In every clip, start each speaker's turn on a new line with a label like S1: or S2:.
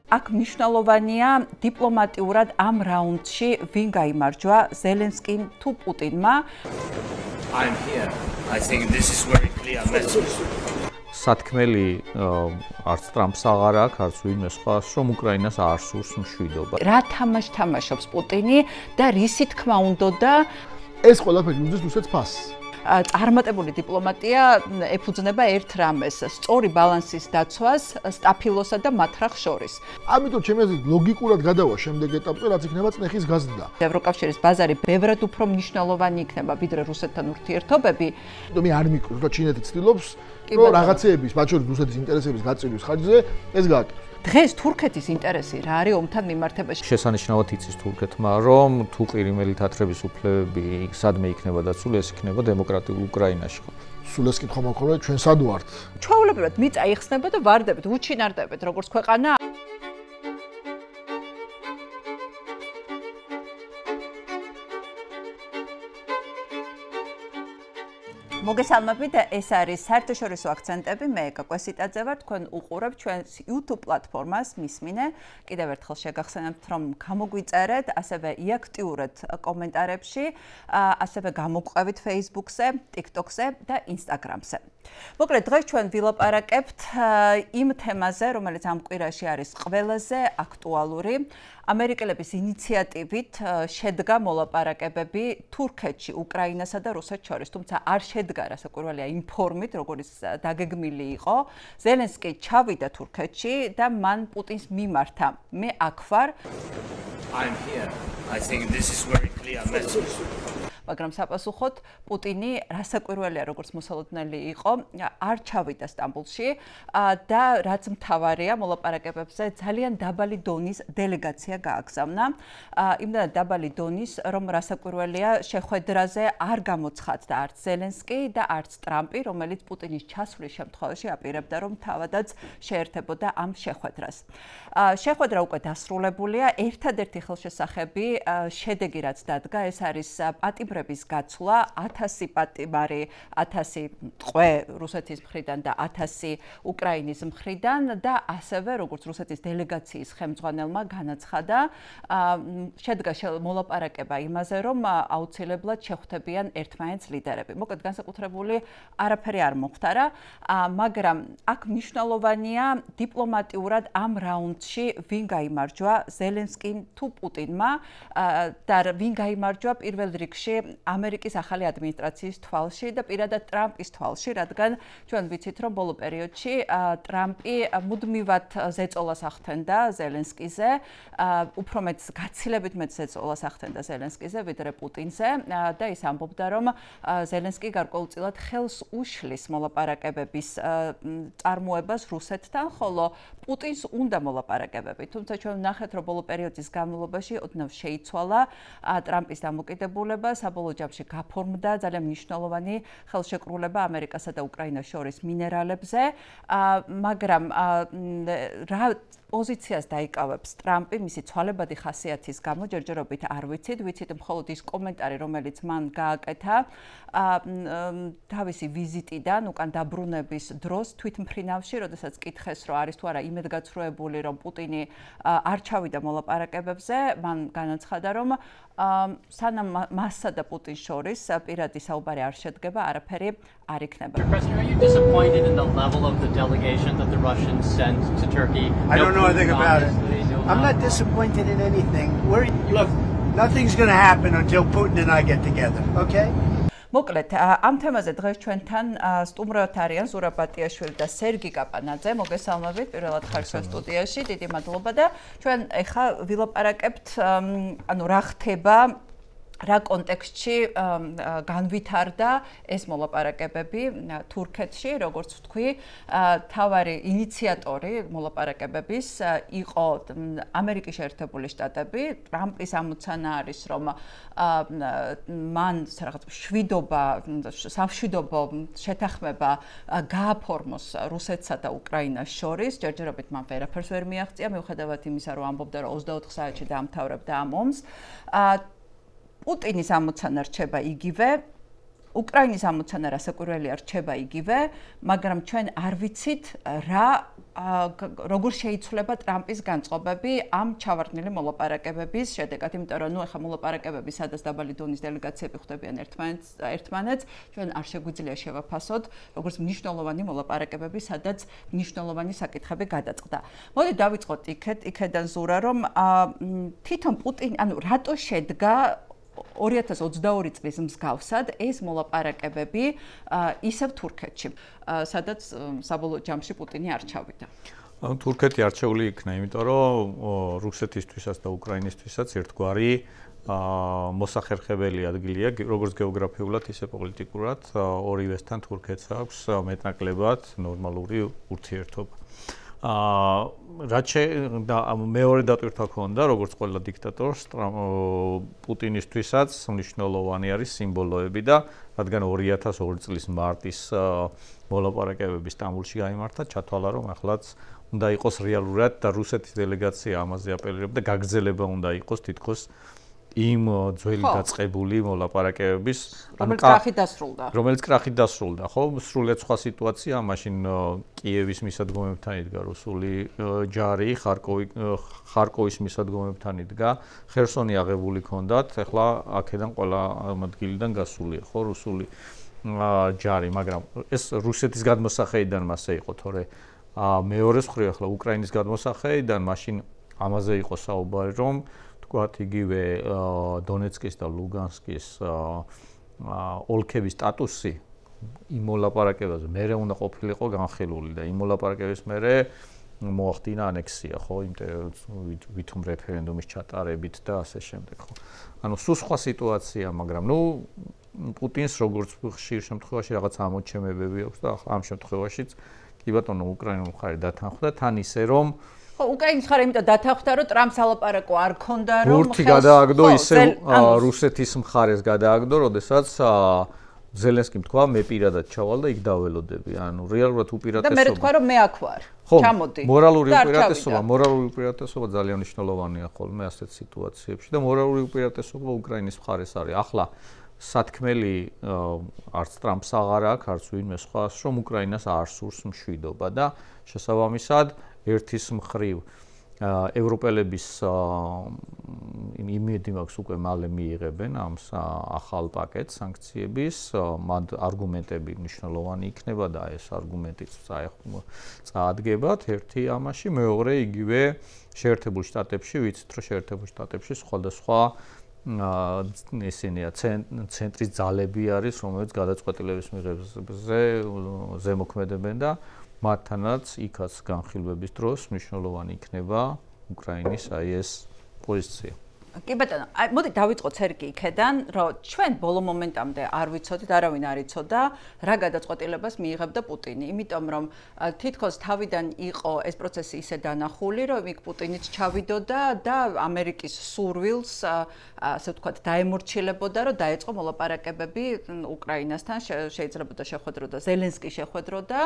S1: აქ მნიშვნელოვანია დიპლომატიურად ამ რაუნდში ვინ გაიმარჯვა, ზელენსკიმ თუ პუტინმა.
S2: I'm here. I think this is very clear message.
S3: სათქმელი არც ტრამპს აღარ აქვს, არც ვინმე სხვას, რომ უკრაინას არ სურს მშვიდობა.
S1: რა თამაშს თამაშობს პუტინი და რისი თქმა უნდოდა
S4: ეს ყველაფერი უძის რუსეთს ფასს.
S1: წარმატებული დიპლომატია ეფუძნება ერთ რამეს, სწორი ბალანსის დაცვას სტაფილოსა და მათრახს შორის.
S4: ამიტომ ჩემი აზრით ლოგიკურად გადავა შემდეგ ეტაპზე, რაც იქნება წნეხის გაზრდა.
S1: ევროკავშირის ბაზარი ბევრად უფრო მნიშვნელოვანი იქნება, ვიდრე რუსეთთან ურთიერთობები.
S4: მე არ მიკვრს, რომ ჩინეთი ცდილობს, რომ რაღაცეების, მათ შორის რუსეთის ინტერესების გაწილვის ხარჯზე ეს გააკეთოს.
S1: დღეს თურქეთის ინტერესი რა არის ომთან მიმართებაში?
S3: შესანიშნავად იცის თურქეთმა, რომ თუ ყირიმელი თათრების უფლებები სადმე იქნება დაცული, ეს იქნება დემოკრატიულ უკრაინაში.
S4: სულ ეს კითხვა მაქვს, რომ ჩვენ სად ვართ?
S1: ჩვეულებრივად მიწა იხსნება და ვარდებით, უჩინარდებით როგორც ქვეყანა. მოგესალმებით, ეს არის საერთაშორისო აქცენტები, მე გაკვესიტაძე ვარ, თქვენ უყურებთ ჩვენს YouTube პლატფორმას მისმინე. კიდევ ერთხელ შეგახსენებთ, რომ გამოგვიწერეთ, ასევე იაქტიურეთ კომენტარებში, ასევე გამოგყვებით Facebook-ზე, TikTok-ზე და Instagram-ზე. მოკლედ, დღეს ჩვენ ვილაპარაკებთ იმ თემაზე, რომელიც ამ კვირაში არის ყველაზე აქტუალური. ამერიკელების ინიციატივით შედგა მოლაპარაკებები თურქეთში, უკრაინასა და რუსეთს შორის, თუმცა არ შედგა რასაკვირველია იმ ფორმით, როგორც დაგეგმილი იყო. ზელენსკი ჩავიდა თურქეთში და მან პუტინს მიმართა. მე აქ ვარ.
S2: I'm here. I think this is very clear message.
S1: მაგრამ საპასუხოდ პუტინი რასაკვირველია როგორც მოსალოდნელი იყო, არ ჩავიდა სტამბოლში და რაც მთავარია მოლაპარაკებებზე ძალიან დაბალი დონის დელეგაცია გააგზავნა. იმდანაც დაბალი დონის, რომ რასაკვირველია შეხვედრაზე არ გამოცხადდა არც ზელენსკი და არც ტრამპი, რომელიც პუტინის ჩასვლის შემთხვევაში აპირებდა, რომ თავადაც შეერთებოდა ამ შეხვედრას. შეხვედრა უკვე დასრულებულია, ერთადერთი ხელშესახები შედეგი რაც დადგა, ეს არის პატიმრების გაცვლა 1000 პატიმარი, 1000 ტყვე რუსეთის მხრიდან და 1000 უკრაინის მხრიდან და ასევე როგორც რუსეთის დელეგაციის ხელმძღვანელმა განაცხადა, შედგა მოლაპარაკება იმაზე, რომ აუცილებლად შეხვდებიან ერთმანეთს ლიდერები. მოკლედ განსაკუთრებული არაფერი არ მოხდარა, მაგრამ აქ მნიშვნელოვანია დიპლომატიურად ამ რაუნდში ვინ გაიმარჯვა, ზელენსკიმ თუ პუტინმა და ვინ გაიმარჯვა პირველ რიგში ამერიკის ახალი ადმინისტრაციის თვალში და პირადად ტრამპის თვალში, რადგან ჩვენ ვიცით, რომ ბოლო პერიოდში ტრამპი მუდმივად ზეწოლას ახდენდა ზელენსკიზე, უფრო მეტ გაცილებით მეტ ზეწოლას ახდენდა ზელენსკიზე, ვიდრე პუტინზე და ის ამბობდა, რომ ზელენსკი გარკვეულწილად ხელს უშლის მოლაპარაკებების წარმოებას რუსეთთან, ხოლო პუტინს უნდა მოლაპარაკებები. თუმცა ჩვენ ვნახეთ, რომ ბოლო პერიოდის განმავლობაში ოდნავ შეიცვალა ტრამპის დამოკიდებულება, საბოლოო ჯამში გაფორმდა ძალიან მნიშვნელოვანი ხელშეკრულება ამერიკასა და უკრაინას შორის მინერალებზე, მაგრამ რა პოზიციას დაიკავებს ტრამპი მისი ცვალებადი ხასიათის გამო, ჯერჯერობით არ ვიცით, ვიცით მხოლოდ ის კომენტარი, რომელიც მან გააკეთა თავისი ვიზიტიდან, უკან დაბრუნების დროს თვითმფრინავში, როდესაც კითხეს, რომ არის თუ არა იმედგაცრუებული, რომ პუტინი არ ჩავიდა მოლაპარაკებებზე, მან განაცხადა, რომ სანამ მასსა და პუტინს შორის პირადი საუბარი არ შედგება, არაფერი არ იქნება.
S5: President, are you disappointed in the level of the delegation that the Russians sent to Turkey?
S6: I don't know anything about it. I'm not disappointed in anything. Look, nothing's going to happen until Putin and I get together, okay?
S1: მოკლედ, ამ თემაზე დღეს ჩვენთან სტუმრად არიან ზურაბ ბატიაშვილი და სერგი კაპანაძე. მოგესალმებით პირველად ხარ ჩვენ სტუდიაში. დიდი მადლობა და ჩვენ ეხა ვილაპარაკებთ, ანუ რა ხდება რა კონტექსტში განვითარდა ეს მოლაპარაკებები თურქეთში, როგორც ვთქვი, თავარი ინიციატორი მოლაპარაკებების იყო ამერიკის შეერთებული შტატები. ტრამპის ამოცანა არის, რომ მან რაღაც სამშვიდობო შეთანხმება გააფორმოს რუსეთსა და უკრაინას შორის. ჯერჯერობით მან ვერაფერს ვერ მიაღწია, მიუხედავად იმისა, რომ ამბობდა, რომ 24 საათში დაამთავრებდა ამ ომს. პუტინის ამოცანა რჩება იგივე, უკრაინის ამოცანა რასაკვირველია რჩება იგივე, მაგრამ ჩვენ არ ვიცით რა როგორ შეიცვლება ტრამპის განწყობები ამ ჩავარდნილი მოლაპარაკებების შედეგად, იმიტომ რომ ეხლა მოლაპარაკებები სადაც დაბალი დონის დელეგაციები ხვდებიან ერთმანეთს, ჩვენ არ შეგვიძლია შევაფასოთ, როგორც მნიშვნელოვანი მოლაპარაკებები, სადაც მნიშვნელოვანი საკითხები გადაწყდა. მოდი დავიწყოთ იქედან ზურა, რომ თვითონ პუტინი, რატო შედგა 2022 წლის მსგავსად ეს მოლაპარაკებები ისევ თურქეთში, სადაც საბოლოო ჯამში პუტინი არ ჩავიდა.
S3: თურქეთი არჩეული იქნა, იმიტომ რომ რუსეთისთვისაც და უკრაინისთვისაც ერთგვარი მოსახერხებელი ადგილია, როგორც გეოგრაფიულად, ისე პოლიტიკურად, ორივესთან თურქეთს აქვს მეტნაკლებად ნორმალური ურთიერთობა. მეორე დატვირთვა ქონდა, როგორც ყველა დიქტატორს, პუტინისთვისაც მნიშვნელოვანი არის სიმბოლოები და რადგან 2002 წლის მარტის მოლაპარაკებები სტამბოლში გაიმართა, ჩათვალა, რომ ახლაც უნდა იყოს რეალურად და რუსეთის დელეგაცია ამაზე აპელირებდა, გაგრძელება უნდა იყოს თითქოს იმ ძველი დაწყებული მოლაპარაკებების, რომელიც კრახით დასრულდა, ხო? სრულიად სხვა სიტუაცია, მაშინ კიევის მისადგომებთან იდგა რუსული ჯარი, ხარკოვის მისადგომებთან იდგა, ხერსონი აღებული ჰქონდათ, ახლა აქედან ყველა ადგილიდან გასულია, ხო, რუსული ჯარი, მაგრამ ეს რუსეთის გადმოსახედიდან მასე იყო, თორე მეორე მხრივ ახლა უკრაინის გადმოსახედიდან მაშინ ამაზე იყო საუბარი, რომ თქვათ იგივე დონეცკის და ლუგანსკის ოლქების სტატუსი იმ მოლაპარაკებაზე მერე უნდა ყოფილიყო განხილული და იმ მოლაპარაკების მერე მოახდინა ანექსია, ხო, ვითომ რეფერენდუმის ჩატარებით და ასე შემდეგ, ხო. სულ სხვა სიტუაცია, მაგრამ პუტინს როგორც ხშირ შემთხვევაში რაღაც ამოჩემებები აქვს და ამ შემთხვევაშიც კი ბატონო უკრაინულ მხარე დათანხმდა თან ისე რომ
S1: უკრაინის მხარე იმიტომ დათანხმდა, რომ ტრამპს ალაპარაკო არ ქონდა, რომ
S3: ბურთი გადააგდო ისე რუსეთის მხარეს გადააგდო, როდესაც ზელენსკიმ თქვა, მე პირადად ჩავალ და იქ დაველოდები. რეალურად უპირატესობა.
S1: და მე თქვა, რომ მე აქ ვარ. ჩამოდი.
S3: მორალური უპირატესობა ძალიან მნიშვნელოვანია ხოლმე ასეთ სიტუაციებში და მორალური უპირატესობა უკრაინის მხარეს არის. ახლა სათქმელი არც ტრამპს აღარ აქვს, არც ვინმე სხვას, რომ უკრაინას არ სურს მშვიდობა და შესაბამისად ერთის მხრივ ევროპელების იმედი მაქვს უკვე მალე მიიღებენ ამ ახალ პაკეტ სანქციების, მათ არგუმენტები მნიშვნელოვანი იქნება და ეს არგუმენტიც წაადგებათ ერთი ამაში, მეორე იგივე შეერთებულ შტატებში, ვიცით რომ შეერთებულ შტატებში სხვადასხვა ესენია ცენტრის ძალები არის, რომელიც გადაწყვეტილების მიღებაზე ზემოქმედებენ და მათთანაც იქაც განხილვების დროს მნიშვნელოვანი იქნება უკრაინის ეს პოზიცია.
S1: კი ბატონო, მოდი დავიწყოთ სერგი იქედან, რომ ჩვენ ბოლო მომენტამდე არ ვიცოდით, არავინ არ იცოდა, რა გადაწყვეტილებას მიიღებდა პუტინი, იმიტომ რომ თითქოს თავიდან იყო ეს პროცესი ისე დანახული, რომ იქ პუტინიც ჩავიდოდა და ამერიკის სურვილს, ასე ვთქვათ, დაემორჩილებოდა, რომ დაეწყო მოლაპარაკებები უკრაინასთან, შეიძლებოდა შეხვედროდა ზელენსკი შეხვედროდა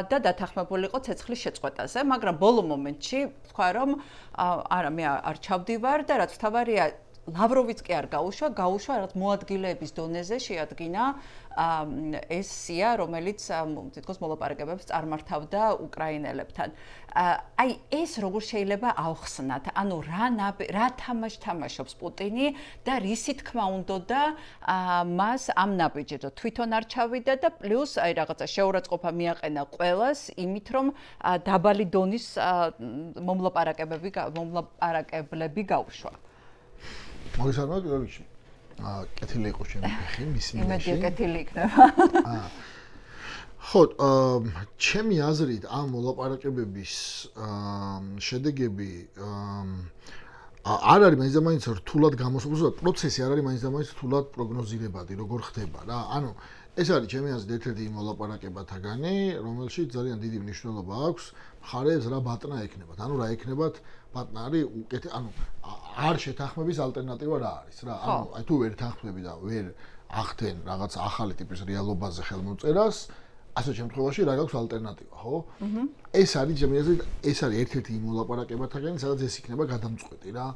S1: და დათანხმებულიყო ცეცხლის შეწყვეტაზე, მაგრამ ბოლო მომენტში თქვა, რომ არა, მე არ ჩავდივარ და რაც თავარია ლავროვიც კი არ გაუშვა რაღაც მოადგილეების დონეზე შეადგინა ეს სია, რომელიც თითქოს მოლაპარაკებებს წარმართავდა უკრაინელებთან. აი ეს როგორ შეიძლება ავხსნათ? რა თამაშობს პუტინი და რისი თქმა უნდოდა მას ამ ნაბიჯზე თვითონ არ ჩავიდა და პლუს აი რაღაცა შეურაცხყოფა მიაყენა ყველას იმით, რომ დაბალი დონის მომლაპარაკებლები გაუშვა.
S4: მოგესალმებით, პირველ რიგში. კეთილი იყო ჩემი ფეხი, მისი მინაში.
S1: იმედია კეთილი იქნება.
S4: ხო, ჩემი აზრით ამ მოლაპარაკებების შედეგები არ არის მაინც რთულად გამოსული, პროცესი არ არის მაინც რთულად პროგნოზირებადი, როგორ ხდება რა. ეს არის ჩემი აზრით ერთ-ერთი მოლაპარაკებათაგანი, რომელშიც ძალიან დიდი მნიშვნელობა აქვს მხარეებს რა ბატნა ექნებათ. რა ექნებათ ბატნარი უკეთ, არ შეთანხმების ალტერნატივა რა არის რა. აი თუ ვერ თანხმები და ვერ ახდენ რაღაც ახალი ტიპის რეალობაზე ხელმოწერას, ასეთ შემთხვევაში რა გაქვს ალტერნატივა, ხო? ეს არის ჩემი აზრით, ეს არის ერთ-ერთი მოლაპარაკებათაგანი, სადაც ეს იქნება გადამწყვეტი რა.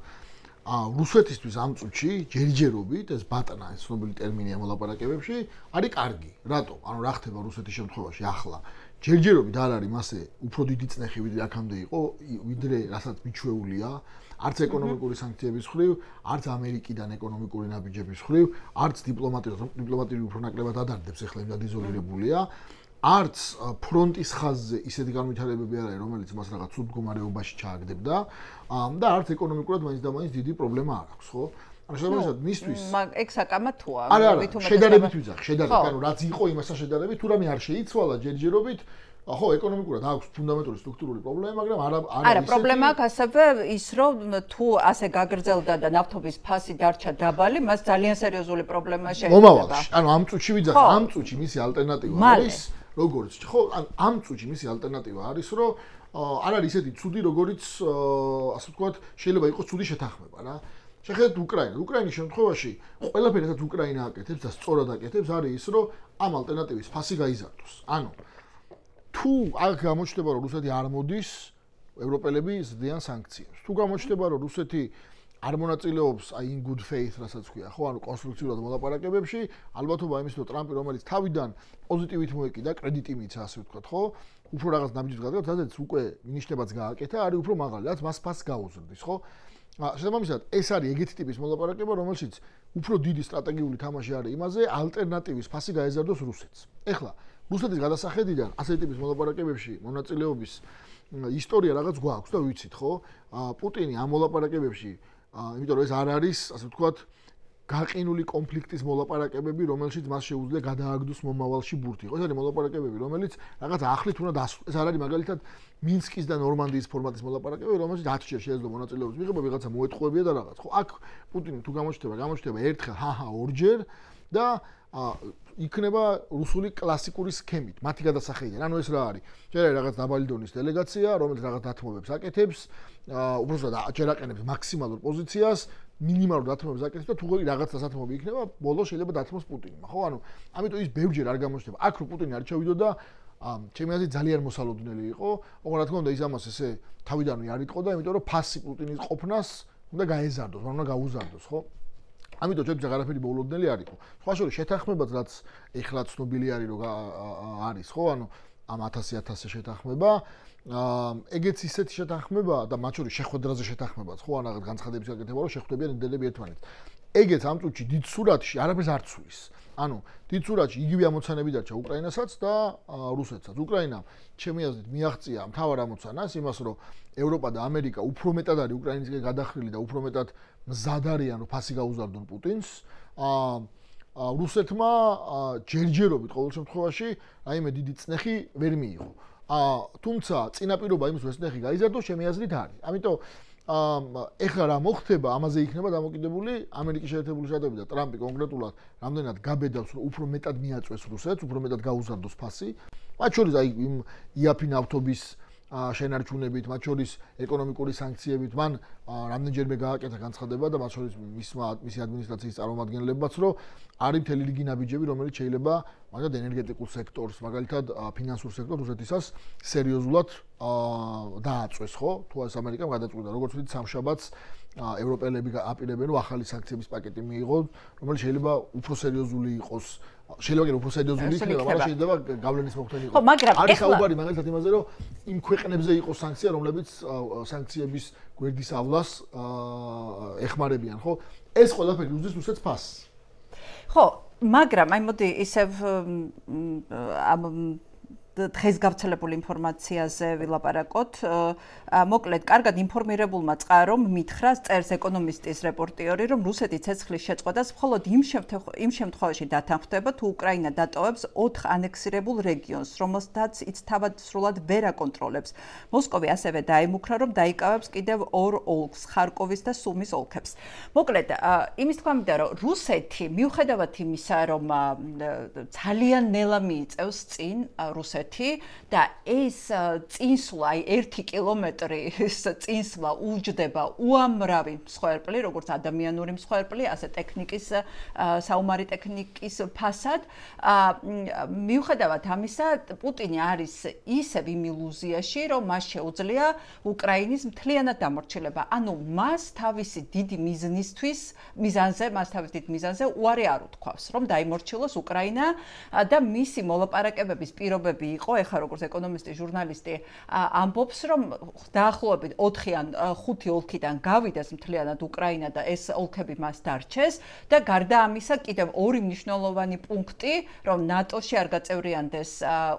S4: რუსეთისთვის ამ წუთში ჯერჯერობით ეს ბატნა, ეს ცნობილი ტერმინია მოლაპარაკებებში, არის კარგი. რატო? რა ხდება რუსეთის შემთხვევაში ახლა? ჯერჯერობით არ არის მასე უფრო დიდი წნეხი ვიდრე აქამდე იყო, ვიდრე რასაც მიჩვეულია, არც ეკონომიკური სანქციების მხრივ, არც ამერიკიდან ეკონომიკური ნაბიჯების მხრივ, არც დიპლომატიური უფრო ნაკლებად ადარდებს ახლა იმდან იზოლირებულია, არც ფრონტის ხაზზე ისეთი განვითარებები არ არის, რომელიც მას რაღაც ცუდ მდგომარეობაში ჩააგდებდა, და არც ეკონომიკურად მაინც და მაინც დიდი პრობლემა არ აქვს, ხო? ანუ შესაბამისად მისთვის
S1: ეგ საკამათოა,
S4: შედარებით ვიძახ, შედარებით, ანუ რაც იყო იმასთან შედარებით, თუ რამე არ შეიცვალა ჯერჯერობით, ხო, ეკონომიკურად აქვს ფუნდამენტური სტრუქტურული პრობლემა, მაგრამ
S1: არა, პრობლემა აქვს ასევე ის, რომ თუ ასე გაგრძელდა და ნავთობის ფასი დარჩა დაბალი, მას ძალიან სერიოზული პრობლემა შეიძლება.
S4: მომავალში, ანუ ამ წუთში ვიძახ, ამ წუთში მისი ალტერნატივა არის, როგორც, ხო, ამ წუთში მისი ალტერნატივა არის, რომ არ არის ისეთი ცუდი, როგორც ასე ვთქვათ, შეიძლება იყოს ცუდი შეთანხმება რა. შეხედეთ უკრაინის შემთხვევაში ყველაფერი, რაც უკრაინა აკეთებს და სწორად აკეთებს, არის ის, რომ ამ ალტერნატივის ფასი გაიზარდოს. ანუ თუ აქ გამოჩნდება, რომ რუსეთი არ მოდის, ევროპელები ზრდიან სანქციებს. თუ გამოჩნდება, რომ რუსეთი არ მონაწილეობს აი in good faith, რასაც ქვია, ხო, ანუ კონსტრუქციულად მოლაპარაკებებში, ალბათობა იმის, რომ ტრამპი, რომელიც თავიდან პოზიტივით მოეკიდა, კრედიტი მიცა, ასე ვთქვათ, ხო, უფრო რაღაც ნაბიჯს გადაგა, სადაც უკვე მინიშნებაც გააკეთა, არის უფრო მაღალი, რაც მას ფასს გაუზრდის, ხო? შესაბამისად, ეს არის ეგეთი ტიპის მოლაპარაკება, რომელშიც უფრო დიდი სტრატეგიული თამაში არის იმაზე, ალტერნატივის ფასი გაეზარდოს რუსეთს. ეხლა რუსეთის გადასახედიდან ასეთი ტიპის მოლაპარაკებებში მონაწილეობის ისტორია რაღაც გვაქვს და ვიცით, ხო? პუტინი ამ მოლაპარაკებებში, იმიტომ რომ ეს არ არის, ასე ვთქვათ, გაყინული კონფლიქტის მოლაპარაკებები, რომელშიც მას შეუძლია გადააგდოს მომავალში ბურთი. ეს არის მოლაპარაკებები, რომელიც რაღაც ახლით უნდა დასრულდეს. ეს არ არის მაგალითად მინსკის და ნორმანდიის ფორმატის მოლაპარაკებები, რომელშიც 10 ჯერ შეეძლო მონაწილეობის მიღება, ვიღაცა მოეთხოვებია და რაღაც. ხო, აქ პუტინი თუ გამოჩნდება ერთხელ, ორჯერ და იქნება რუსული კლასიკური სქემით, მათი გადასახედიდან. ანუ ეს რა არის? ჯერ არის რაღაც დაბალი დონის დელეგაცია, რომელიც რაღაც დათმობებს აკეთებს, უბრალოდ ჯერ აყენებს მაქსიმალურ პოზიციას, მინიმალურ დათმობებს აკეთებს და თუ რაღაც დასათმობი იქნება, ბოლოს შეიძლება დათმოს პუტინმა, ხო? ანუ ამიტომ ის ბევრჯერ არ გამოჩნდება. აქ რო პუტინი არ ჩავიდოდა, ჩემი აზრით ძალიან მოსალოდნელი იყო. ოღონდ რა თქმა უნდა, ის ამას ესე თავიდანვე არ იტყოდა, იმიტომ რომ ფასი პუტინის ყოფნას უნდა გაეზარდოს, უნდა გაუზარდოს, ხო? ამიტომ ჩვენთვის აღარაფერი მოულოდნელი არ იყო. სხვა შორის შეთანხმებაც რაც ეხლა ცნობილი არის, რომ არის, ხო? ანუ ამ 1000 შეთანხმება, ეგეც ისეთი შეთანხმება და მათ შორის შეხვედრაზე შეთანხმებაც, ხო? ან რაღაც განცხადების გაკეთება, რომ შეხვდებიან ნედლები ერთმანეთს. ეგეც ამ წუთში დიდ სურათში არაფერს არ ცვლის. ანუ დიდ სურათში იგივე ამოცანები დარჩა უკრაინასაც და რუსეთსაც. უკრაინამ ჩემი აზრით მიაღწია მთავარ ამოცანას იმას, რომ ევროპა და ამერიკა უფრო მეტად არის უკრაინისკენ გადახრილი და უფრო მეტად მზად არიან, რომ ფასი გაუზარდონ პუტინს. რუსეთმა ჯერჯერობით ყოველ შემთხვევაში რაიმე დიდი წნეხი ვერ მიიღო. თუმცა წინაპირობა იმის, რომ ეს წნეხი გაიზარდოს, ჩემი აზრით არის. ამიტომ ეხლა რა მოხდება, ამაზე იქნება დამოკიდებული ამერიკის შეერთებული შტატები და ტრამპი კონკრეტულად რამდენად გაბედავს, რომ უფრო მეტად მიაწვეს რუსეთს, უფრო მეტად გაუზარდოს ფასი. მათ შორის აი იმ იაფი ნავთობის შენარჩუნებით, მათ შორის ეკონომიკური სანქციებით, მან რამდენჯერმე გააკეთა განცხადება და მათ შორის მისი ადმინისტრაციის წარმომადგენლებმაც, რომ არის მთელი რიგი ნაბიჯები, რომელიც შეიძლება მაგალითად ენერგეტიკულ სექტორს, მაგალითად ფინანსურ სექტორს რუსეთისას სერიოზულად დააწვეს, ხო? თუ ეს ამერიკამ გადაწყვიტა, როგორც ვთქვით, სამშაბათს ევროპელები აპირებენ, რომ ახალი სანქციების პაკეტი მიიღონ, რომელიც შეიძლება უფრო სერიოზული იყოს. შეიძლება უფრო სერიოზული იქნება, მაგრამ შეიძლება გავლენის მოხდენი იყოს.
S1: ხო, მაგრამ
S4: არის საუბარი მაგალითად იმაზე, რომ იმ ქვეყნებზე იყოს სანქცია, რომლებიც სანქციების გვერდისავლას ეხმარებიან, ხო? ეს ყველაფერი უძის რუსეთს ფასს.
S1: ხო, მაგრამ აი მოდი ისევ ამ დღეს გავრცელებული ინფორმაციაზე ვილაპარაკოთ. მოკლედ, კარგად ინფორმირებულმა წყარომ მითხრა წერს ეკონომისტის რეპორტიორი, რომ რუსეთი ცეცხლის შეწყვეტას მხოლოდ იმ შემთხვევაში დათანხმდება, თუ უკრაინა დატოვებს 4 ანექსირებულ რეგიონს, რომელსაც ის თავად სრულად ვერ აკონტროლებს. მოსკოვი ასევე დაემუქრა, რომ დაიკავებს კიდევ 2 ოლქს, ხარკოვის და სუმის ოლქებს. მოკლედ, იმის თქმა მინდა, რომ რუსეთი მიუხედავად იმისა, რომ ძალიან ნელა მიიწევს წინ რუსეთი და ეს წინსვლა, აი 1 კილომეტრის წინსვლა უჯდება უამრავი მსხვერპლი, როგორც ადამიანური მსხვერპლი, ასე ტექნიკის, საომარი ტექნიკის ფასად. მიუხედავად ამისა, პუტინი არის ისევ იმ ილუზიაში, რომ მას შეუძლია უკრაინის მთლიანად დამორჩილება. ანუ მას თავისი დიდი მიზანზე უარი არ უთქვავს, რომ დაიმორჩილოს უკრაინა და მისი მოლაპარაკებების პირობები იყო, ეხლა როგორც ეკონომისტი, ჟურნალისტი ამბობს, რომ დაახლოებით 4 ან 5 ოლქიდან გავიდეს მთლიანად უკრაინა და ეს ოლქები მას დარჩეს და გარდა ამისა კიდევ ორი მნიშვნელოვანი პუნქტი, რომ ნატოში არ გაწევრიანდეს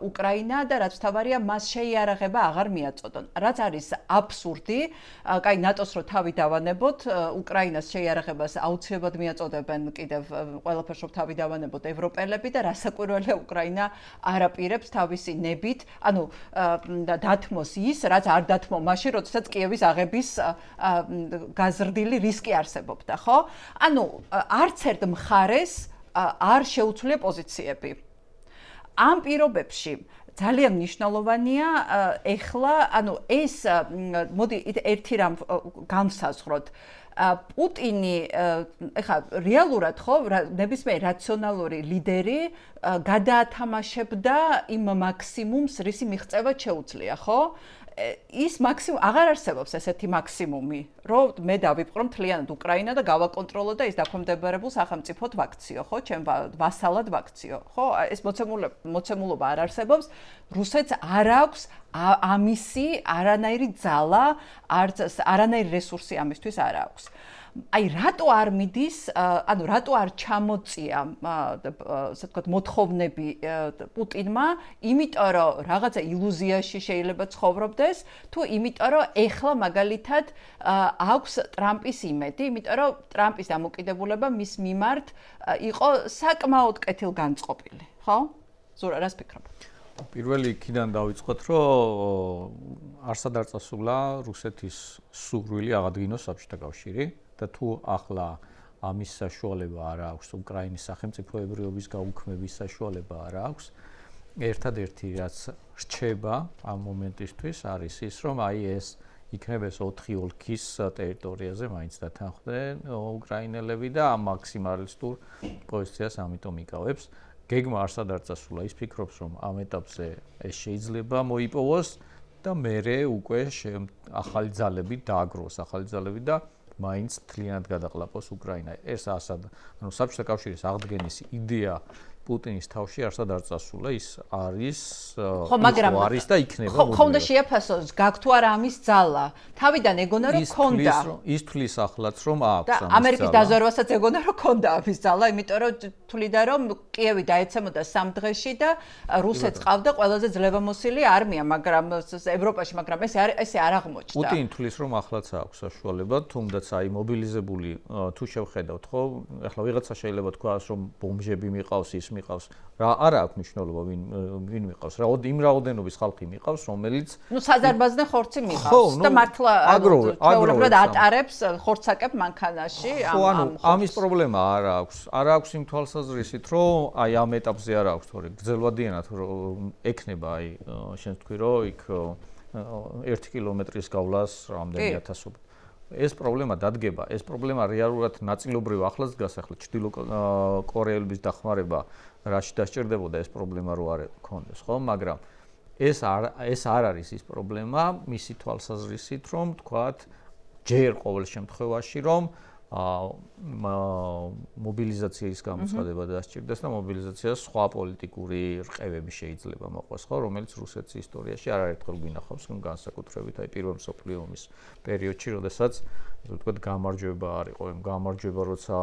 S1: უკრაინა და რაც თავარია მას შეიარაღება აღარ მიაწოდონ. რაც არის აბსურდი, კაი ნატოს რო თავი დავანებოთ, უკრაინას შეიარაღებას აუცილებლად მიაწოდებენ კიდევ ყველაფერს რო თავი დავანებოთ ევროპელები და რასაკვირველია უკრაინა არაპირებს თავისი ნებით, ანუ დათმოს ის, რაც არ დათმო მაშინ, როდესაც კიევის აღების გაზრდილი რისკი არსებობდა, ხო? ანუ არც ერთ მხარეს არ შეუცვლია პოზიციები. ამ პირობებში ძალიან მნიშვნელოვანია ეხლა, ანუ ეს მოდი ერთი რამ განსაზღვროთ. პუტინი ეხლა რეალურად ხო ნებისმიერ რაციონალური ლიდერი გადაათამაშებდა იმ მაქსიმუმს, რისი მიღწევა შეუძლია, ხო? ის მაქსიმუმ აღარ არსებობს ესეთი მაქსიმუმი, რომ მე დავიპყრო მთლიანად უკრაინა და გავაკონტროლო და ის დაქვემდებარებულ სახელმწიფოდ ვაქციო, ხო? ჩემ ვასალად ვაქციო, ხო? ეს მოცემულობა არ არსებობს. რუსეთს არ აქვს ამისი არანაირი ძალა, არანაირი რესურსი ამისთვის არ აქვს. აი რატო არ მიდის, ანუ რატო არ ჩამოწია, ასე ვთქვათ, მოთხოვნები პუტინმა, იმიტომ რომ რაღაცა ილუზიაში შეიძლება ცხოვრობდეს, თუ იმიტომ რომ ეხლა მაგალითად აქვს ტრამპის იმედი, იმიტომ რომ ტრამპის დამოკიდებულება მის მიმართ იყო საკმაოდ კეთილგანწყობილი, ხო? ზურა, რას ფიქრობ?
S3: პირველი იქიდან დავიწყოთ, რომ არსად არ წასულა რუსეთის სურვილი აღადგინოს საბჭოთა კავშირი და თუ ახლა ამის საშუალება არ აქვს, უკრაინის სახელმწიფოებრიობის გაუქმების საშუალება არ აქვს, ერთადერთი რაც რჩება ამ მომენტისთვის არის ის, რომ აი ეს იქნება 4 ოლქის ტერიტორიაზე მაინც დათანხმდნენ უკრაინელები და ამ მაქსიმალისტურ პოზიციას ამიტომ იკავებს. გეგმა არსად არ წასულა, ის ფიქრობს, რომ ამ ეტაპზე ეს შეიძლება მოიპოვოს და მერე უკვე ახალი ძალები დააგროვოს, ახალი ძალები და მაინც მთლიანად გადაყლაპოს უკრაინა. ეს ასად, ანუ საბჭოთა კავშირის აღდგენის იდეა პუტინის თავში არსად არ წასულა, ის არის არის და იქნება.
S1: ხო უნდა შეაფასოს, გაქვს თუ არა ამის ძალა. თავიდან ეგონა რომ ქონდა.
S3: ის თulis ახლაც რომ აქვს
S1: ამის ძალა. ამერიკის დაზარვასაც ეგონა რომ ქონდა ამის ძალა, იმიტომ რომ თვლიდა რომ კიევი დაეცემოდა 3 დღეში და რუსეთს ყავდა ყველაზე ძლევამოსილი არმია, მაგრამ ევროპაში, მაგრამ ესე არ აღმოჩნდა.
S3: პუტინი თulis რომ ახლაც აქვს საშუალება, თუნდაც აი მობილიზებული თუ შევხედავთ, ხო, ეხლა ვიღაცა შეიძლება თქვას რომ ბომბჟები მიყავს ის მიყავს. რა არა აქვს მნიშვნელობა ვინ მიყავს. იმ რაოდენობის ხალხი მიყავს, რომელიც
S1: ნუ საზარბაზნე ხორცი მიყავს და მართლა აგროვებად ატარებს ხორცაკებ მანქანაში
S3: ამ ამის პრობლემა არ აქვს. არ აქვს იმ თვალსაზრისით, რომ აი ამ ეტაპზე არ აქვს, თორე გრძელვადიანად რომ ექნება აი შენ თქვი რომ იქ 1 კილომეტრის გავლას რამდენი ათასობა. ეს პრობლემა დადგება, ეს პრობლემა რეალურად ნაწილობრივ ახლაც დგას, ახლა ჩრდილო კორეელების დახმარება რაში დასჭირდებოდა ეს პრობლემა რო არ ქონდეს, ხო? მაგრამ ეს არ არის ის პრობლემა მისი თვალსაზრისით, რომ თქვათ ჯერ ყოველ შემთხვევაში რომ მობილიზაციის გამოცხადება დასჭირდეს და მობილიზაციას სხვა პოლიტიკური რყევები შეიძლება მოყვას, ხო, რომელიც რუსეთის ისტორიაში არაერთხელ გვინახავს, განსაკუთრებით აი პირველ მსოფლიო ომის პერიოდში, როდესაც ვთქვათ გამარჯვება არ იყო, გამარჯვება როცა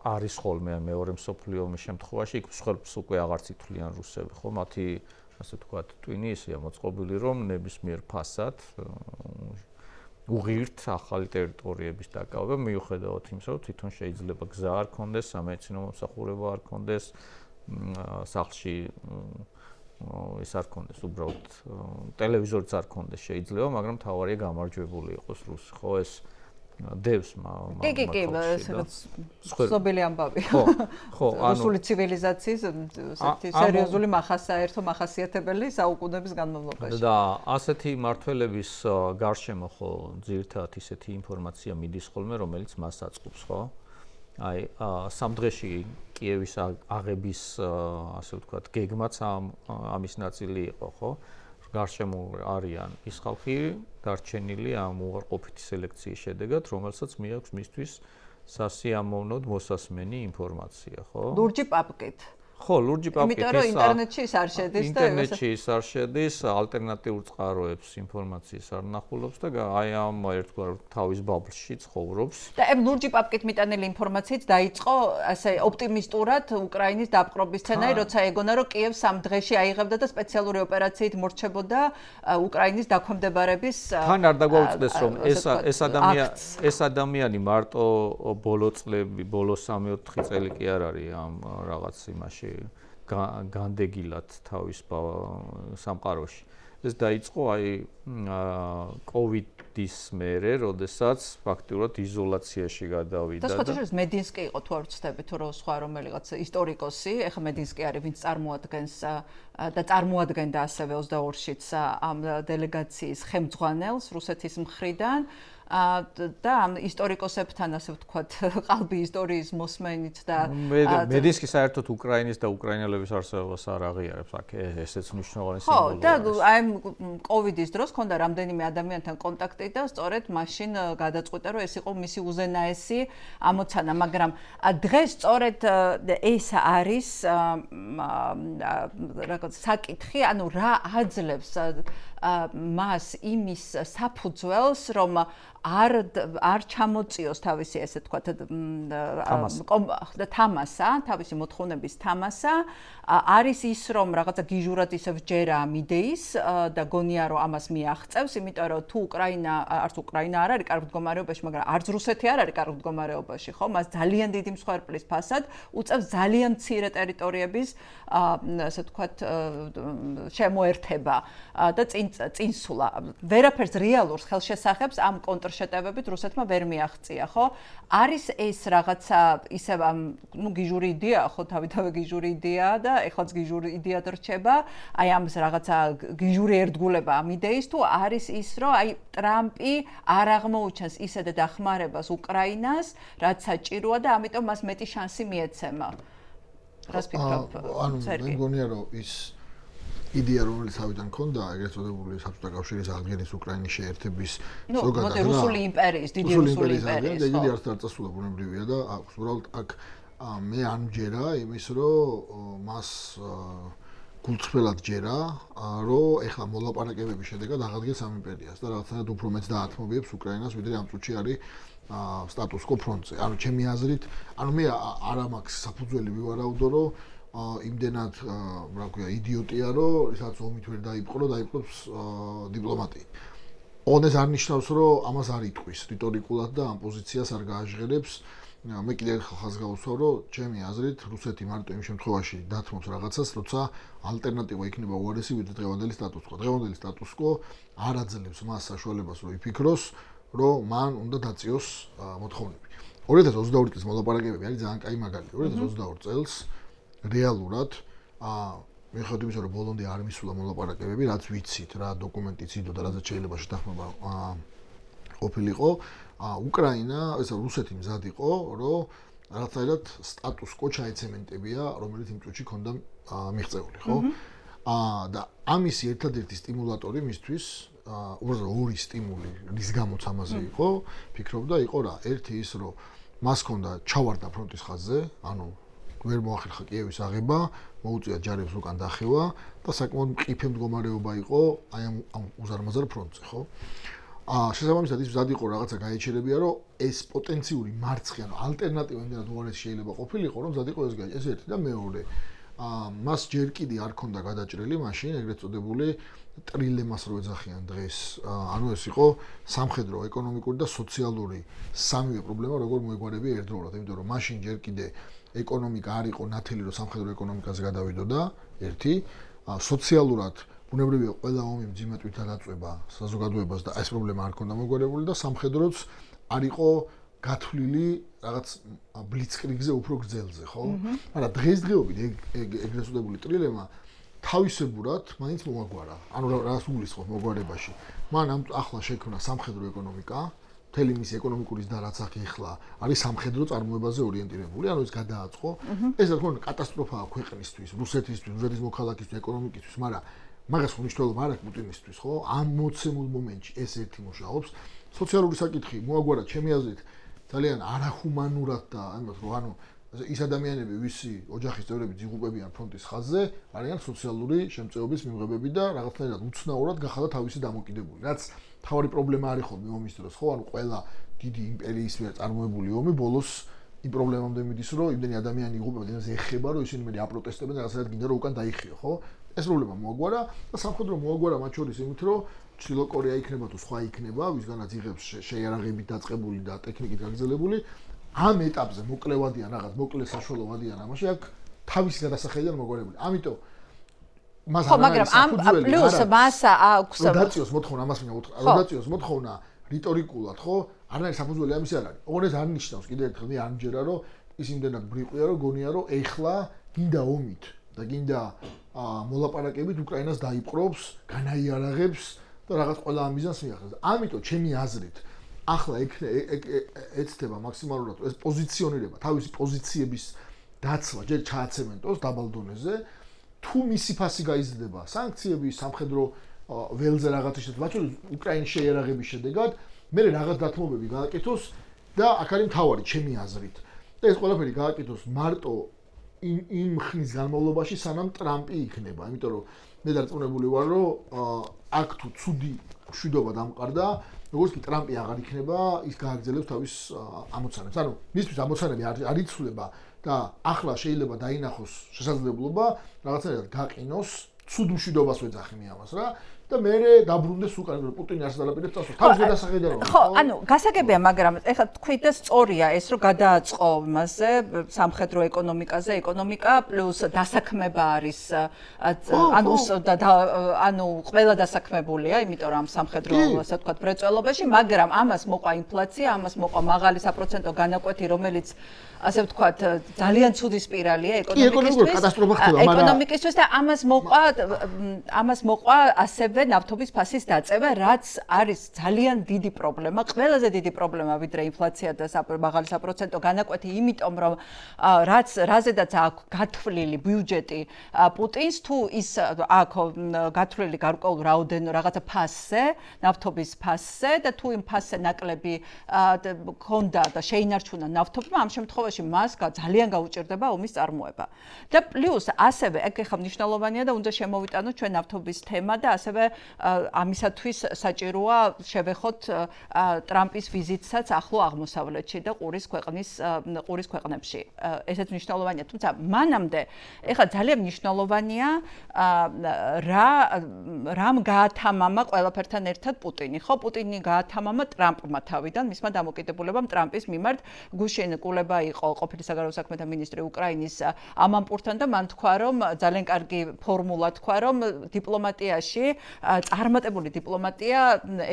S3: არის ხოლმე მეორე მსოფლიო ომის შემთხვევაში, იქ მსხვერპლს უკვე აღარც ითვლიან რუსები, ხო, მათი ასე ვთქვათ ტვინი ისეა მოწყობილი, რომ ნებისმიერ ფასად უღირთ ახალი ტერიტორიების დაკავება, მიუხედავად იმისა, რომ თვითონ შეიძლება გზა არ ქონდეს, სამედიცინო მომსახურება არ ქონდეს, სახლში ის არ ქონდეს, უბრალოდ ტელევიზორიც არ ქონდეს შეიძლება, მაგრამ თავარია გამარჯვებული იყოს რუსი, ხო, ეს დევს
S1: კი, ცნობილი ამბავი.
S3: ხო,
S1: რუსული ცივილიზაციის ესეთი სერიოზული მახასიათებელი საუკუნეების განმავლობაში.
S3: და ასეთი მართველების გარშემო ხო ძირითადად ისეთი ინფორმაცია მიდის ხოლმე, რომელიც მას აწყობს, ხო? აი, 3 დღეში კიევის აღების, ასე ვთქვათ, გეგმაც ამის ნაწილი იყო, ხო? გარშემო არიან ის ხალხი დარჩენილი ამ უარყოფითი სელექციის შედეგად, რომელსაც მიაქვს მისთვის სასიამოვნოდ მოსასმენი ინფორმაცია, ხო?
S1: ლურჯი პაპკით.
S3: ხო, ლურჯი პაკეტი.
S1: იმიტომ რომ ინტერნეტში ის არ შედის და
S3: ინტერნეტში ის არ შედის, ალტერნატიულ წყაროებს ინფორმაციის არ ნახულობს და აი ამ ერთგვარ თავის ბაბლში ცხოვრობს.
S1: და ამ ლურჯი პაკეტით მიტანილი ინფორმაციით დაიწყო ასე ოპტიმისტურად უკრაინის დაპყრობის სცენარი, როცა ეგონა რომ კიევს 3 დღეში აიღებდა და სპეციალური ოპერაციით მორჩებოდა უკრაინის დაქვემდებარების
S3: თან არ დაგვაუწყდეს რომ ეს ადამიანი მარტო ბოლო 3-4 წელი კი არ არის ამ რაღაც იმაში განდეგილად თავის სამყაროში. ეს დაიწყო აი COVID-ის მერე, როდესაც ფაქტურად იზოლაციაში გადავიდა
S1: და სხვათა მედინსკი იყო თუ არ ვცდები თუ სხვა რომელიღაც ისტორიკოსი, ეხლა მედინსკი არის, ვინც წარმოადგენს და წარმოადგენდა ასევე 22-შიც ამ დელეგაციის ხელმძღვანელს რუსეთის მხრიდან. და ამ ისტორიკოსებთან ასე ვთქვათ, ყალბი ისტორიის მოსმენით და
S3: მედინსკი საერთოდ უკრაინის და უკრაინელების არსებობას არ აღიარებს, აქ ესეც მნიშვნელოვანი სიმბოლოა.
S1: ხო, და აი COVID-ის დროს ქონდა რამდენიმე ადამიანთან კონტაქტი და სწორედ მაშინ გადაწყვიტა, რომ ეს იყო მისი უზენაესი ამოცანა, მაგრამ დღეს სწორედ ეს არის რაღაც საკითხი, ანუ რა აძლევს მას იმის საფუძველს, რომ არ ჩამოწიოს თავისი ესე თქვათ თამასა, თავისი მოთხოვნების თამასა, არის ის რომ რაღაცა გიჟურად ისე ვჯერა ამ იდეის და გონია რომ ამას მიაღწევს, იმიტომ რომ თუ არც უკრაინა არ არის კარგ მდგომარეობაში, მაგრამ არც რუსეთი არ არის კარგ მდგომარეობაში, ხო? მას ძალიან დიდი მსხვერპლის ფასად უწევს ძალიან მცირე ტერიტორიების ასე თქვათ შემოერთება და წინსვლა. ვერაფერს რეალურს ხელშესახებს ამ კონტრშეტევებით რუსეთმა ვერ მიაღწია, ხო? არის ეს რაღაცა ისევ ნუ გიჟური იდეაა, ხო, თავიდანვე გიჟური იდეაა და ეხლაც გიჟური იდეად რჩება, აი ამ რაღაცა გიჟური ერთგულება ამ იდეის თუ არის ის, რომ აი ტრამპი არ აღმოუჩენს ისედე დახმარებას უკრაინას, რაც საჭიროა და ამიტომ მას მეტი შანსი მიეცემა. რას ფიქრობ?
S4: ანუ მე მგონია რომ ის იდეა რომელიც თავიდან ქონდა ეგრეთ წოდებული საბჭოთა კავშირის აღდგენის უკრაინის შეერთების ზოგადად
S1: რუსული იმპერიის, დიდი რუსული იმპერიის.
S4: და იგი არც დაწესულა ბუნებრივია და აქვს უბრალოდ აქ მე არ მჯერა იმის რომ მას გულწრფელად ჯერა რომ ეხლა მოლაპარაკებების შედეგად აღადგეს ამ იმპერიას და რაღაცნაირად უფრო მეც დაათმობიებს უკრაინას ვიდრე ამ წუთში არის სტატუს კო ფრონტზე. ანუ ჩემი აზრით, ანუ მე არ მაქვს საფუძველი ვივარაუდო რომ იმდენად რა ქვია იდიოტია რომ ისაც ომით ვერ დაიპყრო დაიპყრობს დიპლომატიით. ონეს არ ნიშნავს რომ ამას არ იტყვის რიტორიკულად და ამ პოზიციას არ გააჟღერებს. მე კიდევ ერთხელ ხაზს გავუსვავ რომ ჩემი აზრით რუსეთი მარტო იმ შემთხვევაში დათმობს რაღაცას, როცა ალტერნატივა იქნება უარესი ვიდრე დღევანდელი სტატუს კო. დღევანდელი სტატუს კო არ აძლევს მას საშუალებას რომ იფიქროს რომ მან უნდა დაწიოს მოთხოვნები. 2022 წლის მოლაპარაკებები არის ძალიან კაი მაგალითი. 2022 წელს რეალურად მიუხედავად იმისა რომ ბოლომდე არ მისულა მოლაპარაკებები, რაც ვიცით, რა დოკუმენტიც იდოდა, რაზეც შეიძლება შეთანხმება ყოფილიყო, უკრაინა, ესა რუსეთი მზად იყო, რომ რაღაცნაირად სტატუს კო ჩაეცემენტებია, რომელიც იმ წუთში ქონდა მიღწეული, ხო? და ამისი ერთადერთი სტიმულატორი მისთვის, უბრალოდ ორი სტიმული, რის გამოც ამაზე იყო, ფიქრობდა, იყო რა, ერთი ის, რომ მას ქონდა ჩავარდა ფრონტის ხაზზე, ანუ ვერ მოახერხა კიევის აღება, მოუწია ჯარებს უკან დახევა და საკმაოდ მყიფე მდგომარეობა იყო აი ამ უზარმაზარ ფრონტზე, ხო? შესაბამისად ის მზად იყო რაღაცა გაეჩერებია, რომ ეს პოტენციური მარცხი, ანუ ალტერნატივა იმდენად უარესი შეიძლება ყოფილიყო, რომ მზად იყო ეს ერთი და მეორე. მას ჯერ კიდე არ ქონდა გადაჭრილი მაშინ ეგრეთ წოდებული ტრილემას რო ეძახიან დღეს. ანუ ეს იყო სამხედრო, ეკონომიკური და სოციალური სამივე პრობლემა როგორ მოეგვარებია ერთდროულად, იმიტომ რომ მაშინ ჯერ კიდე ეკონომიკა არ იყო ნათელი რომ სამხედრო ეკონომიკაზე გადავიდოდა, ერთი, სოციალურად ბუნებრივია ყველა ომი მძიმედ დაწვება საზოგადოებას და ეს პრობლემა არ ქონდა მოგვარებული და სამხედროც არ იყო გათვლილი რაღაც ბლიცკრიგზე უფრო გრძელზე, ხო? მაგრამ დღესდღეობით ეგრეთ წოდებული ტრილემა თავისებურად მაინც მოაგვარა. ანუ რას უგულისხმობ მოგვარებაში? მან ახლა შექმნა სამხედრო ეკონომიკა, მთელი მისი ეკონომიკური ზრდა რაც აქ ეხლა არის სამხედრო წარმოებაზე ორიენტირებული, ანუ ეს გადააწყო. ეს რა თქმა უნდა კატასტროფაა ქვეყნისთვის, რუსეთისთვის, რუსეთის მოქალაქისთვის, ეკონომიკისთვის, მაგრამ მაგას მნიშვნელობა არ აქვს პუტინისთვის, ხო? ამ მოცემულ მომენტში ეს ერთი მუშაობს. სოციალური საკითხი მოაგვარა ჩემი აზრით ძალიან არახუმანურად და ამათ რომ ანუ ის ადამიანები, ვისი ოჯახის წევრები ძიღუპებიან ფრონტის ხაზზე, არიან სოციალური შემწეობის მიმღებები და რაღაცნაირად უცნაურად გახადა თავისი დამოკიდებული. რაც თავი პრობლემა არის ხოლმე ომის დროს, ხო? ანუ ყველა დიდი იმპერიის მიერ წარმოებული ომი ბოლოს იმ პრობლემამდე მიდის, რომ იმდენი ადამიანი იღუპება, იმას ეხება, რომ ისინი მე აპროტესტებენ და რაღაცნაირად გინდა რომ უკან დაიხიო, ხო? ეს პრობლემა მოაგვარა და სამხედრო მოაგვარა მათ შორის იმით, რომ ჩრდილო კორეა იქნება თუ სხვა იქნება, ვისგანაც იღებს შეიარაღებით დაწყებული და ტექნიკით გაგრძელებული, ამ ეტაპზე მოკლევადიან რაღაც, მოკლე საშუალებადიან ამაში აქ თავისი გადასახედიდან მოგვარებული. ამიტომ მას
S1: ხო, მაგრამ ამ პლუს მას აქვს
S4: როდაციოს მოთხოვნა, ამას მინდა უთხრა, როდაციოს მოთხოვნა რიტორიკულად, ხო? არანაირი საფუძველი ამის არ არის. ოღონდ ეს არ ნიშნავს კიდევ ერთხელ მე არ მჯერა, რომ ის იმდენად ბრიყვია, რომ გონია, რომ ეხლა გინდა ომით და გინდა მოლაპარაკებით უკრაინას დაიპყრობს, განაიარაღებს და რაღაც ყველა ამ მიზანს მიახდენს. ამიტომ ჩემი აზრით ახლა ეცდება მაქსიმალურად ეს პოზიციონირება, თავისი პოზიციების დაცვა ჯერ ჩააცემენტოს დაბალ დონეზე, თუ მისი ფასი გაიზრდება სანქციების, სამხედრო ველზე რაღაცის შედეგად, მათ შორის უკრაინის შეიარაღების შედეგად, მე რაღაც დათმობები გააკეთოს და აქ არის მთავარი ჩემი აზრით. და ეს ყველაფერი გააკეთოს მარტო იმ ხნის განმავლობაში, სანამ ტრამპი იქნება, იმიტომ რომ მე დარწმუნებული ვარ, რომ აქ თუ ცუდი მშვიდობა დამყარდა, როგორც კი ტრამპი აღარ იქნება, ის გააგრძელებს თავის ამოცანებს. ანუ მისთვის ამოცანები არ იცვლება და ახლა შეიძლება დაინახოს შესაძლებლობა რაღაცნაირად გაყინოს, ცუდ მშვიდობას ვეძახი მე ამას რა. და მე დაბრუნდეს უკან რომ პუტინი არს დალაპირებს წასვლა. თავის გადასახედიდან რომ
S1: ხო, ანუ გასაგებია, მაგრამ ეხლა თქვით და სწორია ეს რომ გადააწყო მასზე სამხედრო ეკონომიკაზე, ეკონომიკა პლუს დასაქმება არის ანუ ყველა დასაქმებულია, იმიტომ რომ სამხედრო ასე ვთქვათ მრეწველობაში, მაგრამ ამას მოყვა ინფლაცია, ამას მოყვა მაღალი საპროცენტო განაკვეთი, რომელიც ასე ვთქვათ ძალიან ცუდი სპირალია ეკონომიკისთვის.
S4: კატასტროფა ხდება, მაგრამ
S1: ეკონომიკისთვის და ამას მოყვა ასევე ნავთობის ფასის დაწევა, რაც არის ძალიან დიდი პრობლემა, ყველაზე დიდი პრობლემა ვიდრე ინფლაცია და მაღალი საპროცენტო განაკვეთი, იმიტომ რომ რაზედაც აქვს გათვლილი ბიუჯეტი პუტინს, თუ ის აქვს გათვლილი გარკვეულ რაოდენო რაღაცა ფასზე, ნავთობის ფასზე და თუ იმ ფასზე ნაკლები ქონდა და შეინარჩუნა ნავთობმა, ამ შემთხვევაში მას ძალიან გაუჭირდება ომის წარმოება. და პლუს ასევე ეგ ხა მნიშვნელოვანია და უნდა შემოვიტანოთ ჩვენ ნავთობის თემა და ასევე ამისათვის საჭიროა შევეხოთ ტრამპის ვიზიტსაც ახლო აღმოსავლეთში და ყურის ქვეყნებში. ესეც მნიშვნელოვანია, თუმცა მანამდე ეხლა ძალიან მნიშვნელოვანია რამ გაათამამა ყველაფერთან ერთად პუტინი. ხო, პუტინი გაათამამა ტრამპმა თავიდან, მისმა დამოკიდებულებამ ტრამპის მიმართ გუშინ კულება იყო ყოფილი საგარეო საქმეთა მინისტრი უკრაინის ამამპურთან და მან თქვა, რომ ძალიან კარგი ფორმულა თქვა, რომ დიპლომატიაში წარმატებული დიპლომატია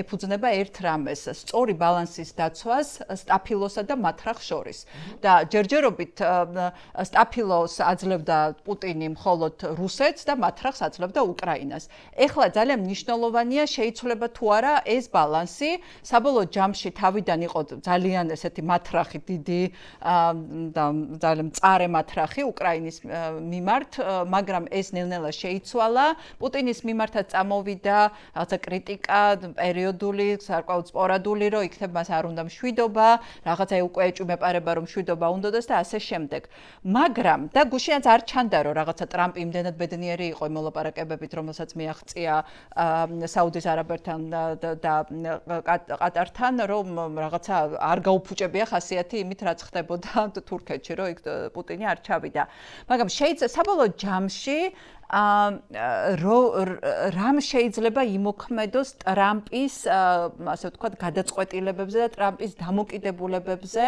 S1: ეფუძნება ერთ რამეს, სწორი ბალანსის დაცვას სტაფილოსა და მათრახს შორის. და ჯერჯერობით სტაფილოს აძლევდა პუტინი მხოლოდ რუსეთს და მათრახს აძლევდა უკრაინას. ეხლა ძალიან მნიშვნელოვანია შეიცვლება თუ არა ეს ბალანსი. საბოლოო ჯამში თავიდან იყო ძალიან ესეთი მათრახი დიდი და ძალიან მწარე მათრახი უკრაინის მიმართ, მაგრამ ეს ნელ-ნელა შეიცვალა. პუტინის მიმართაც წამოვიდა რაღაცა კრიტიკა პერიოდული, საკმაოდ სპორადული, რომ იქნებ მას არ უნდა მშვიდობა, რაღაცა უკვე ეჭვმეპარება რომ მშვიდობა უნდადეს და ასე შემდეგ. მაგრამ და გუშინაც არ ჩანდა რომ რაღაცა ტრამპი იმდენად ბედნიერი იყო იმ მოლაპარაკებებით, რომელსაც მიაღწია საუდის არაბეთთან და ყატართან, რომ რაღაცა არ გაუფუჭებია ხასიათი იმით, რაც ხდებოდა თურქეთში, რომ იქ პუტინი არ ჩავიდა. მაგრამ შეიძლება საბოლოო ჯამში რამ შეიძლება იმოქმედოს ტრამპის, ასე ვთქვათ, გადაწყვეტილებებზე და ტრამპის დამოკიდებულებებზე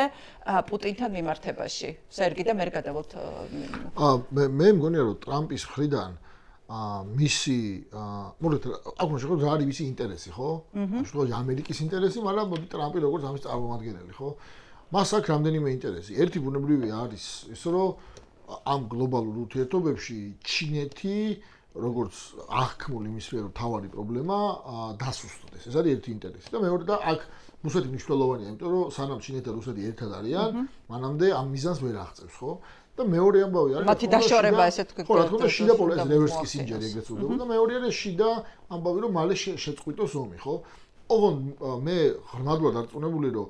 S1: პუტინთან მიმართებაში. სერგი და მე გადავალთ.
S4: მე მგონია რომ ტრამპის მხრიდან მისი მოგეთ აქ უნდა შეგო რა არის მისი ინტერესი, ხო? შეიძლება ამერიკის ინტერესი, მაგრამ მოდი ტრამპი როგორც ამის წარმომადგენელი, ხო? მას აქვს რამდენიმე ინტერესი. ერთი ბუნებრივია არის ის, რომ ამ გლობალურ ურთიერთობებში ჩინეთი როგორც აღქმული იმის მიერ თავარი პრობლემა დასუსტდეს. ეს არის ერთი ინტერესი. და მეორე და აქ რუსეთი მნიშვნელოვანია, იმიტომ რომ სანამ ჩინეთი და რუსეთი ერთად არიან, მანამდე ამ მიზანს ვერ აღწევს, ხო? და მეორე ამბავი არის
S1: მათი დაშორება ესე თქვი.
S4: ხო, რა თქმა უნდა, შიდა პოლიტიკის რევერს კისინჯერი ეგრეთ უწოდებენ და მეორე არის შიდა ამბავი, რომ მალე შეწყვიტოს ომი, ხო? ოღონდ მე ღრმადულად დარწმუნებული, რომ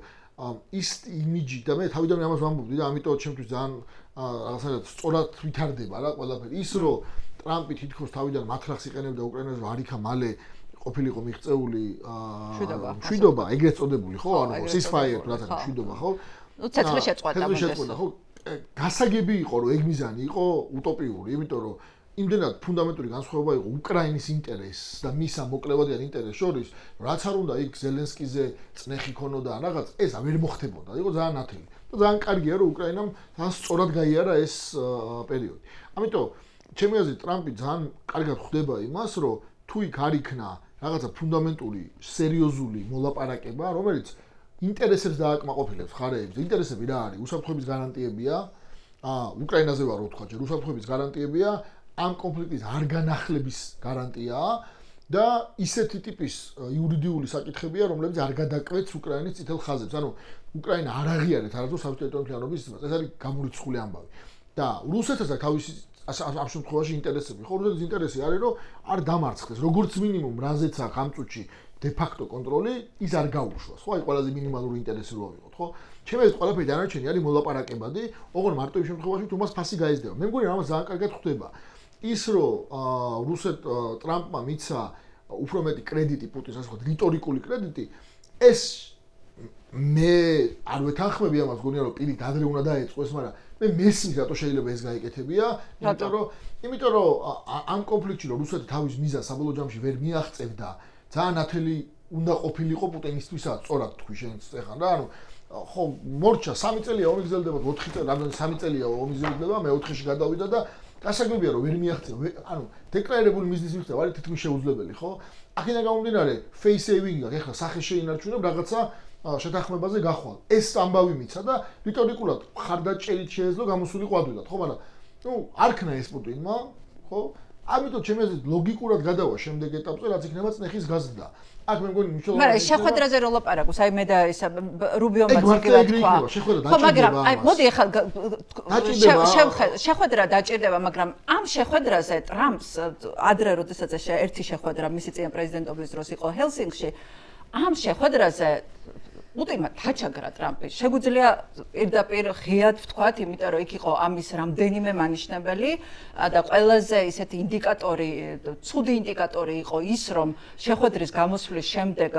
S4: ის იმიჯი და მე თავიდანვე ამას ვამბობდი და ამიტომ ჩემთვის ძალიან რაღაცა სწორად ვითარდება რა ყველაფერი. ის რომ ტრამპი თითქოს თავიდან მათრახს იყენებდა უკრაინაზე რომ არიქა მალე ყოფილიყო მიღწეული მშვიდობა, ეგრეთ წოდებული ხო? ანუ ceasefire თუ რაღაცა მშვიდობა ხო?
S1: ნუ ცეცხლი შეწყვეტა
S4: ხო? გასაგები იყო რომ ეგ მიზანი იყო უტოპიური, იმიტომ რომ იმდენად ფუნდამენტური განსხვავება იყო უკრაინის ინტერესს და მის ამ მოკლევადიან ინტერესს შორის, რაც არ უნდა იქ ზელენსკიზე წნეხი ქონოდა რაღაც, ეს ვერ მოხდებოდა. იყო ძალიან ნათელი. და ძალიან კარგია რომ უკრაინამ ძალიან სწორად გაიარა ეს პერიოდი. ამიტომ ჩემი აზრით ტრამპი ძალიან კარგად ხვდება იმას, რომ თუ იქ არ იქნა რაღაცა ფუნდამენტური, სერიოზული მოლაპარაკება, რომელიც ინტერესებს დააკმაყოფილებს ხარეებს. ინტერესები რა არის? უსაფრთხოების გარანტიებია. უკრაინაზე ვარ ვთქვა, ჯერ უსაფრთხოების გარანტიებია, ამ კონფლიქტის არ განახლების გარანტიაა და ისეთი ტიპის იურიდიული საკითხებია, რომლებიც არ გადაკვეთს უკრაინის წითელ ხაზებს. ანუ უკრაინა არ აღიარეთ არასდროს საბჭოთა ტერიტორიების მიღებას. ეს არის გამორიცხული ამბავი. და რუსეთსაც აქვს თავისი ამ შემთხვევაში ინტერესები. ხო, რუსეთის ინტერესი არის, რომ არ დამარცხდეს. როგორც მინიმუმ, რაზეც აქვს ამ წუთში დე-ფაქტო კონტროლი, ის არ გაუშვას. ხო, აი ყველაზე მინიმალური ინტერესი რო ავიღოთ, ხო? ჩემი ეს ყველაფერი დანარჩენი არის მოლაპარაკებადი, ოღონდ მარტო იმ შემთხვევაში, თუ მას ფასი გაიზრდება. მე მგონი ამას ძალიან კარგად ხვდება. ის რომ ტრამპმა მიცა უფრო მეტი კრედიტი პუტინს, ასე ვთქვათ, რიტორიკული კრედიტი, ეს მე არ ვეთანხმები ამას, გონია რომ პირით ადრე უნდა დაეწყო ეს, მაგრამ მე მესმის რატო შეიძლება ეს გაიკეთებია, იმიტომ რომ ამ კონფლიქტში რომ რუსეთი თავის მიზანს საბოლოო ჯამში ვერ მიაღწევდა, ძალიან ნათელი უნდა ყოფილიყო პუტინისთვისაც, სწორად თქვი შენ წეხან რა, ანუ ხო მორჩა 3 წელია ომი გრძელდება, 4 წელი, რამდენი 3 წელია ომი გრძელდება, მე 4-ში გადავიდა და გასაგებია რომ ვერ მიაღწია, ანუ დეკლარირებული მიზნის მიღწევა არის თითქმის შეუძლებელი, ხო? აქედან გამომდინარე, face saving აქვს, ეხლა სახე შეინარჩუნებ რაღაცა შეთანხმებაზე გახვალ. ეს ამბავი მიცა და რიტორიკულად ხარდაჭერით შეეძლო გამოსულიყო ადვილად, ხო, მაგრამ ნუ არ ქნა ეს პუტინმა, ხო? ამიტომ ჩემი აზრით ლოგიკურად გადავა შემდეგ ეტაპზე, რაც იქნება წნეხის გაზრდა. აქ მე მგონი მნიშვნელოვანი.
S1: მაგრამ შეხვედრაზე რო ლაპარაკობს, აი მე და ეს რუბიომაც იგივე თქვა. ხო, მაგრამ აი მოდი ახლა შეხვედრა დაჭირდება, მაგრამ ამ შეხვედრაზე ტრამპს ადრე როდესაც ერთი შეხვედრა მისი წინ პრეზიდენტობის დროს იყო ჰელსინკში, ამ შეხვედრაზე პუტინმა თაჩაგრა ტრამპი. შეგვიძლია პირდაპირ ღიად ვთქვათ, იმიტომ რომ იქ იყო ამის რამდენიმე მანიშნებელი და ყველაზე ისეთი ინდიკატორი, ცუდი ინდიკატორი იყო ის, რომ შეხვედრის გამოსვლის შემდეგ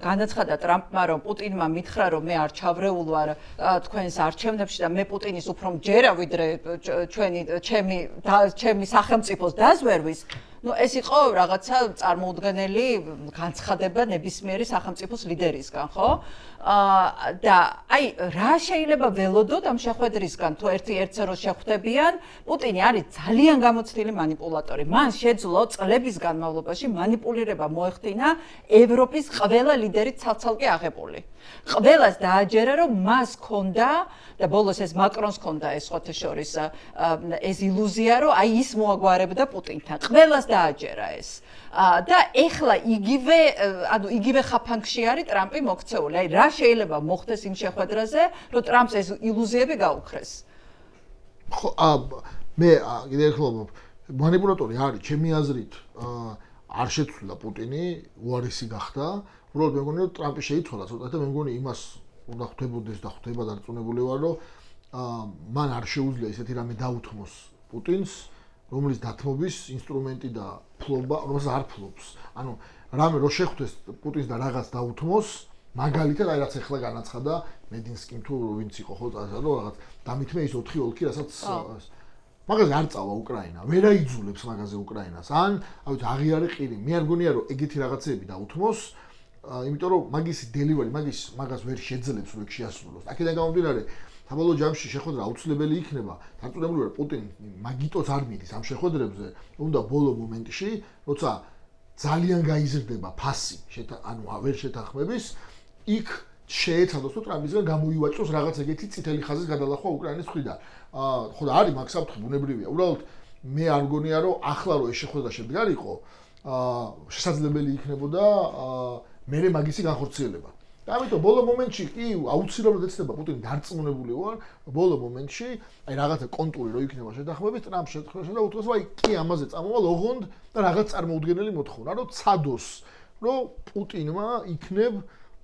S1: განაცხადა ტრამპმა, რომ პუტინმა მითხრა, რომ მე არ ჩავრეულ ვარ თქვენს არჩევნებში და მე პუტინის უფრო მჯერა, ვიდრე ჩემი სახელმწიფოს დაზვერვის. Ну, ეს იყო რაღაცა წარმოუდგენელი განცხადება ნებისმიერი სახელმწიფოს ლიდერისგან, ხო? და აი, რა შეიძლება ველოდოთ ამ შეხვედრისგან, თუ ერთ-ერთზე რო შეხვდებიან, პუტინი არის ძალიან გამოცდილი манипуляტორი. მან შეძლო წლების განმავლობაში манипуლირება მოეხდინა ევროპის ყველა ლიდერი ცალ-ცალკე აღებული. ყველას დააჯერა, რომ მას ჰქონდა და ბოლოს ეს მაკრონს ჰქონდა ეს ხოთეშორის ეს ილუზია, რომ აი ის მოაგვარებდა პუტინთან. ყველას დააჯერა ეს. და ეხლა იგივე ხაფანგში არის ტრამპი მოქცეული. აი რა შეიძლება მოხდეს იმ შეხვედრაზე, რომ ტრამპს ეს ილუზიები გაუქრეს?
S4: ხო, მე კიდე ერთხელ манипуляტორი არის, ჩემი აზრით, არ შეცვლა პუტინი, უარესი გახდა. უბრალოდ მე მგონი რომ ტრამპი შეიცვალა ცოტა და მე მგონი იმას უნდა ხვდებოდეს და ხვდება დარწმუნებული ვარ, რომ მან არ შეუძლია ისეთი რამე დაუთმოს პუტინს, რომლის დათმობის ინსტრუმენტი და ფლობა, რომელსაც არ ფლობს. ანუ რამე რო შეხვდეს პუტინს და რაღაც დაუთმოს, მაგალითად აი რაც ახლა განაცხადა მედინსკიმ თუ ვინც იყო ხო წასა რომ რაღაც დამითმე ის 4 ოლქი, რასაც მაგაზე არ წავა უკრაინა, ვერ აიძულებს მაგაზე უკრაინას. ან ავით აღიარე ყირი, მე არ მგონია რომ ეგეთი რაღაცეები დაუთმოს, იმიტომ რომ მაგისი დელივერი, მაგას ვერ შეძლებს რომ შეასრულოს. აქედან გამომდინარე, საბოლოო ჯამში შეხვედრა აუცილებელი იქნება. დარწმუნებული ვარ, პუტინი მაგიტოს არ მიდის ამ შეხვედრებზე, უნდა ბოლო მომენტში, როცა ძალიან გაიზრდება ფასი, ანუ ვერ შეთანხმების, იქ შეეცადოს თუ ტრამპისგან გამოივაჭროს რაღაც ეგეთი წითელი ხაზის გადალახვა უკრაინის მხრიდან. ხო და არის მაგ საფრთხე ბუნებრივია. უბრალოდ მე არ მგონია რომ ახლა რო ეს შეხვედრა შემდგარიყო, შესაძლებელი იქნებოდა მერე მაგისი განხორციელება. და ამიტომ ბოლო მომენტში კი აუცილებლად ეცდება პუტინი დარწმუნებული ვარ, ბოლო მომენტში აი რაღაცა კონტური რო იქნება შეთანხმების ტრამპს შეხვედრაში და უთხრას, აი კი ამაზე წამოვალ ოღონდ და რაღაც წარმოუდგენელი მოთხოვნა, რომ ცადოს, რომ პუტინმა იქნებ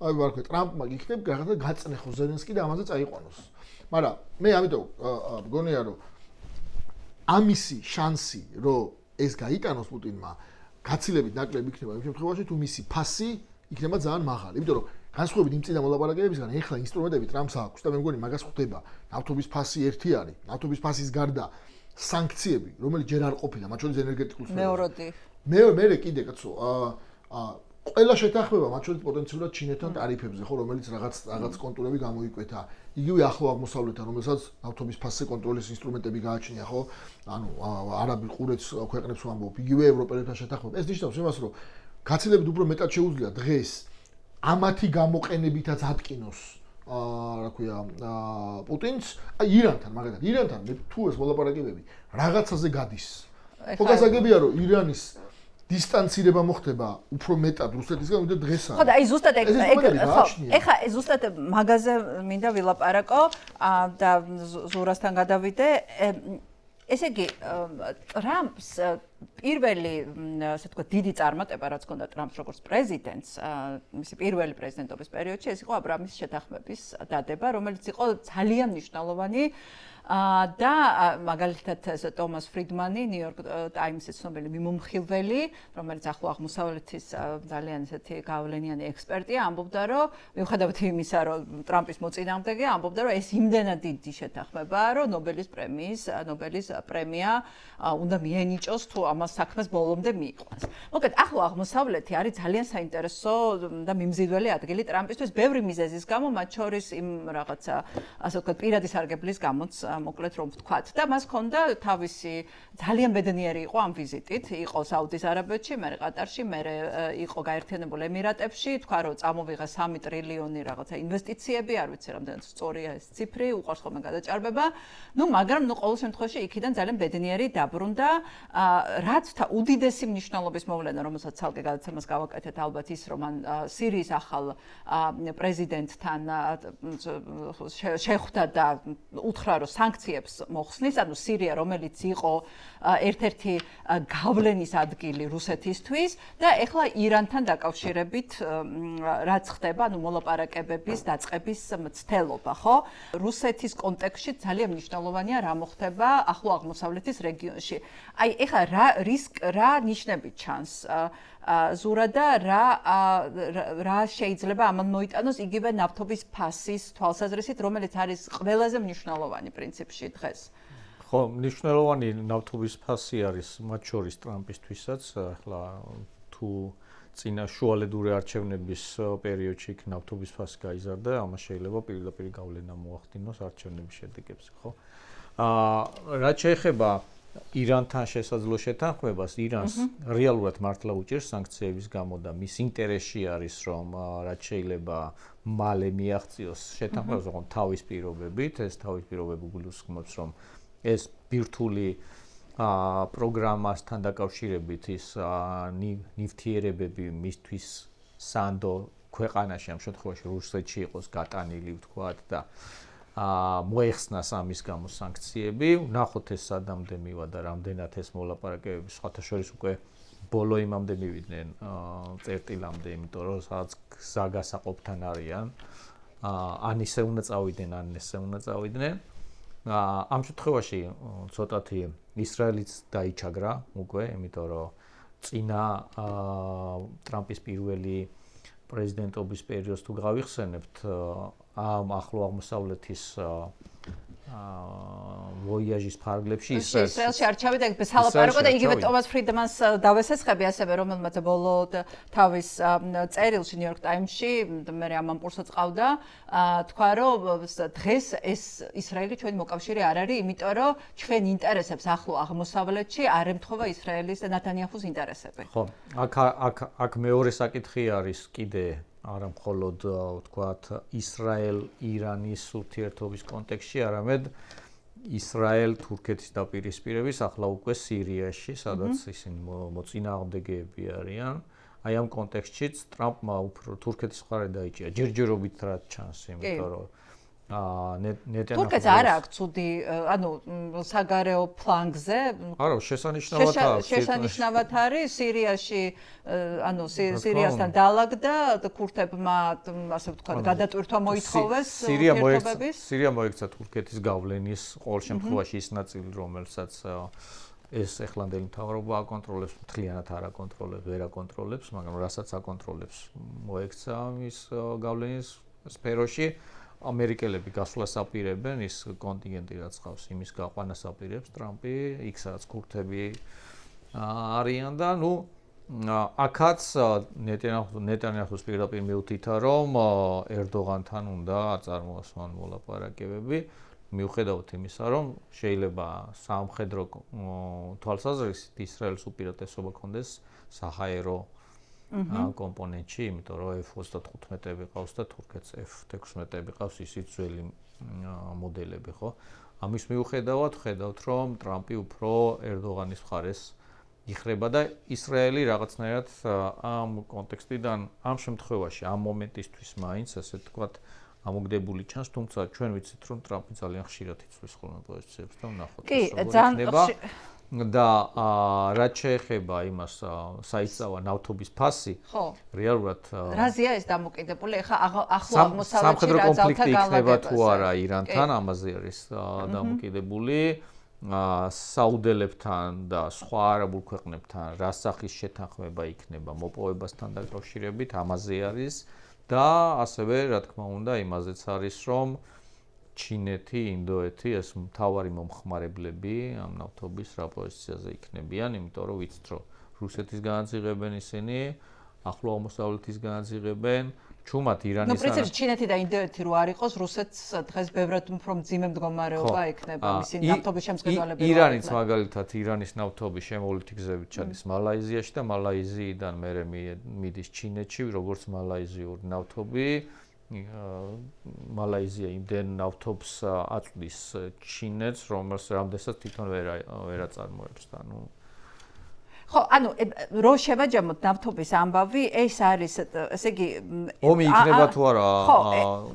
S4: აი ვარქვე ტრამპმა იქნებ რაღაცა გაწნეხო ზელენსკი და ამაზე წაიყვანოს. მაგრამ მე ამიტომ მგონია რომ ამისი შანსი რომ ეს გაიტანოს პუტინმა გაცილებით ნაკლები იქნება იმ შემთხვევაში თუ მისი ფასი იქნება ძალიან მაღალი. იმიტომ რომ განსხვავებით იმ წინა მოლაპარაკებებისგან ეხლა ინსტრუმენტები ტრამპს აქვს და მე მგონი მაგას ხვდება ნავთობის ფასი ერთი არის. ნავთობის ფასის გარდა სანქციები, რომელიც ჯერ არ ყოფილა, მათ შორის ენერგეტიკულ სფეროში. მე კიდე კაცო, ყველა შეთანხმება მათ შორის პოტენციურად ჩინეთთან ტარიფებზე, ხო, რომელიც რაღაც კონტურები გამოიკვეთა. იგივე ახლო აღმოსავლეთთან, რომელსაც ნავთობის ფასზე კონტროლის ინსტრუმენტები გააჩნია, ხო? ანუ არაბი ყურეც ქვეყნებს ვამბობ, იგივე ევროპელებთან შეთანხმება. ეს ნიშნავს იმას, რომ გაცილებით უფრო მეტად შეუძლია დღეს ამათი გამოყენებითაც ატკინოს რა ქვია პუტინს აი ირანთან მაგალითად ირანთან თუ ეს მოლაპარაკებები რაღაცაზე გადის ხო გასაგებია რომ ირანის დისტანცირება მოხდება უფრო მეტად რუსეთისგან ვიდრე დღესაა
S1: ხო და აი ზუსტად ეხა ზუსტად მაგაზე მინდა ვილაპარაკო და ზურასთან გადავიდე ესე იგი ტრამპს პირველი ასე თქვა დიდი წარმატება რაც ჰქონდა ტრამპს როგორც პრეზიდენტს მისი პირველი პრეზიდენტობის პერიოდში ეს იყო აბრამის შეთანხმების დადება რომელიც იყო ძალიან მნიშვნელოვანი და მაგალითად ტომას ფრიდმანი ნიუ-იორკ ტაიმსის ცნობილი მიმომხილველი რომელიც ახლო აღმოსავლეთის ძალიან ესეთი გავლენიანი ექსპერტია ამბობდა რომ მიუხედავად იმისა რომ ტრამპის მოწინააღმდეგეა ამბობდა რომ ეს იმდენად დიდი შეთანხმებაა რომ ნობელის პრემია უნდა მიენიჭოს თუ ამას საქმეს ბოლომდე მიიყვანს. მოკლედ ახლო აღმოსავლეთი არის ძალიან საინტერესო და მიმზიდველი ადგილი ტრამპისთვის ბევრი მიზეზის გამო მათ შორის იმ რაღაცა ასე ვთქვათ პირადი სარგებლის გამოც მოკლედ რომ ვთქვათ და მას ჰქონდა თავისი ძალიან ბედნიერი იყო ამ ვიზიტით იყო საუდის არაბეთში მერე ყატარში მერე იყო გაერთიანებულ ემირატებში თქვა რომ წამოვიღა 3 ტრილიონი რაღაცა ინვესტიციები არ ვიცი რამდენად სწორია ეს ციფრი უყურს ხოლმე გადაჭარბება ნუ მაგრამ ნუ ყოველ შემთხვევაში იქიდან ძალიან ბედნიერი დაბრუნდა რაც უდიდესი მნიშვნელობის მოვლენა რომელსაც ცალკე გადაცემას გავაკეთეთ ალბათ ის რომ მან სირიის ახალ პრეზიდენტთან შეხვდა და უთხრა რომ სანქციებს მოხსნის ანუ სირია რომელიც იყო ერთ-ერთი გავლენის ადგილი რუსეთისთვის და ეხლა ირანთან დაკავშირებით რაც ხდება ანუ მოლაპარაკებების დაწყების მცდელობა ხო რუსეთის კონტექსტში ძალიან მნიშვნელოვანია რა მოხდება ახლო აღმოსავლეთის რეგიონში აი ეხლა რა ნიშნები ჩანს ზურა და რა შეიძლება ამან მოიტანოს იგივე ნავთობის ფასის თვალსაზრისით რომელიც არის ყველაზე მნიშვნელოვანი პრინციპში დღეს
S3: ხო მნიშვნელოვანი ნავთობის ფასი არის მათ შორის ტრამპისთვისაც ახლა თუ წინა შუალედური არჩევნების პერიოდში იქ ნავთობის ფასი გაიზარდა ამას შეიძლება პირდაპირ გავლენა მოახდინოს არჩევნების შედეგებზე ხო რაც შეეხება ირანთან შესაძლო შეთანხმებას ირანს რეალურად მართლა უჭერს სანქციების გამო და მის ინტერესში არის რომ რაც შეიძლება მალე მიაღწიოს შეთანხმებას ოღონდ თავის პირობებით ეს თავის პირობები გულისხმობს რომ ეს ბირთვული პროგრამასთან დაკავშირებით ის ნივთიერებები მისთვის სანდო ქვეყანაში ამ შემთხვევაში რუსეთში იყოს გატანილი ვთქვათ და მოეხსნას ამის გამო სანქციები. ვნახოთ ეს სადამდე მივა და რამდენად ეს მოლაპარაკებები სხვათა შორის უკვე ბოლო იმამდე მივიდნენ წერტილამდე, იმიტომ რომ სადაც გზა გასაყოფთან არიან. ან ისე უნდა წავიდნენ, ან ესე უნდა წავიდნენ. ამ შემთხვევაში ცოტათი ისრაელიც დაიჩაგრა უკვე, იმიტომ რომ წინა ტრამპის პირველი პრეზიდენტობის პერიოდს თუ გავიხსენებთ ამ ახლო აღმოსავლეთის ვოიაჟის ფარგლებში
S1: ისრაელში არ ჩავიდა სალაპარაკო და იგივე ტომას ფრიდმანს დავესესხები ასევე რომელმაც ბოლო თავის წერილში ნიუ-იორკ ტაიმსში მე ამ ამპურსაც ყავდა თქვა რომ დღეს ეს ისრაელი ჩვენი მოკავშირე არ არის იმიტომ რომ ჩვენ ინტერესებს ახლო აღმოსავლეთში არ ემთხვევა ისრაელის და ნათანიაჰუს ინტერესები
S3: ხო აქ მეორე საკითხი არის კიდე არა მხოლოდ ვთქვათ ისრაელ-ირანის ურთიერთობის კონტექსტში, არამედ ისრაელ-თურქეთის დაპირისპირების ახლა უკვე სირიაში, სადაც ისინი მოწინააღმდეგეები არიან. აი ამ კონტექსტშიც ტრამპმა უფრო თურქეთის მხარე დაიჭირა ჯერჯერობით რაც ჩანს, იმიტომ რომ
S1: თურქეთს არ აქვს ცუდი, ანუ საგარეო ფლანგზე.
S3: არა, შესანიშნავად
S1: არის სირიაში, ანუ სირიასთან დალაგდა ქურთებმა, ასე ვთქვათ, გადატვირთვა მოითხოვეს ურთიერთობების.
S3: სირია მოექცა თურქეთის გავლენის ყოველ შემთხვევაში ის ნაწილი, რომელსაც ეს ეხლანდელი მთავრობა აკონტროლებს, მთლიანად არ აკონტროლებს, ვერ აკონტროლებს, მაგრამ რასაც აკონტროლებს, მოექცა ის გავლენის სფეროში. ამერიკელები გასვლას აპირებენ, ის კონტინგენტი რაც ყავს, იმის გაყვანას აპირებს ტრამპი, იქ სადაც ქურთები არიან და აქაც ნეტანიაჰუს პირდაპირ მიუთითა, რომ ერდოღანთან უნდა აწარმოასვან მოლაპარაკებები, მიუხედავად იმისა, რომ შეიძლება სამხედრო თვალსაზრისით ისრაელს უპირატესობა ჰქონდეს საჰაერო კომპონენტში, იმიტომ რომ F-35-ები ყავს და თურქეთს F-16-ები ყავს, ისიც ძველი მოდელები, ხო? ამის მიუხედავად ხედავთ, რომ ტრამპი უფრო ერდოღანის მხარეს იხრება და ისრაელი რაღაცნაირად ამ კონტექსტიდან, ამ შემთხვევაში, ამ მომენტისთვის მაინც, ასე ვთქვათ, ამოგდებული ჩანს, თუმცა ჩვენ ვიცით, რომ ტრამპი ძალიან ხშირად იცვლის ხოლმე პოზიციებს და ვნახოთ, როგორ იქნება. და რაც შეეხება იმას საისწავა ნავთობის ფასი, რეალურად
S1: რაზეა ეს დამოკიდებული? ეხლა ახლო აღმოსავლეთში რა
S3: კონფლიქტი იქნება თუ არა ირანთან, ამაზე არის დამოკიდებული. საუდელებთან და სხვა არაბულ ქვეყნებთან რა სახის შეთანხმება იქნება მოპოვებასთან დაკავშირებით, ამაზე არის და ასევე რა თქმა უნდა იმაზეც არის, რომ ჩინეთი, ინდოეთი ეს მთავარი მომხმარებლები ამ ნავთობის რა პოზიციაზე იქნებიან, იმიტომ რომ ვიცით, რომ რუსეთის განაძიღებენ ისინი, ახლო აღმოსავლეთის განაძიღებენ, ჩუმად ირანის
S1: პრინციპში ჩინეთი და ინდოეთი რო არ იყოს, რუსეთს დღეს ბევრად უფრო მძიმე მდგომარეობა ექნება მისი ნავთობის შემსგებლობები.
S3: ირანიც მაგალითად ირანის ნავთობის შემოვლითი გზებით ჩადის მალაიზიაში და მალაიზიიდან მერე მიდის ჩინეთში, როგორც მალაიზიური ნავთობი. მალაიზია იმდენ ნავთობს აწვდის ჩინეთს, რომელსაც თვითონ ვერ აწარმოებს და
S1: ხო, ანუ რო შევაჯამოთ ნავთობის ამბავი, ეს არის, ესე იგი,
S3: ომი იქნება თუ არა?
S1: ხო,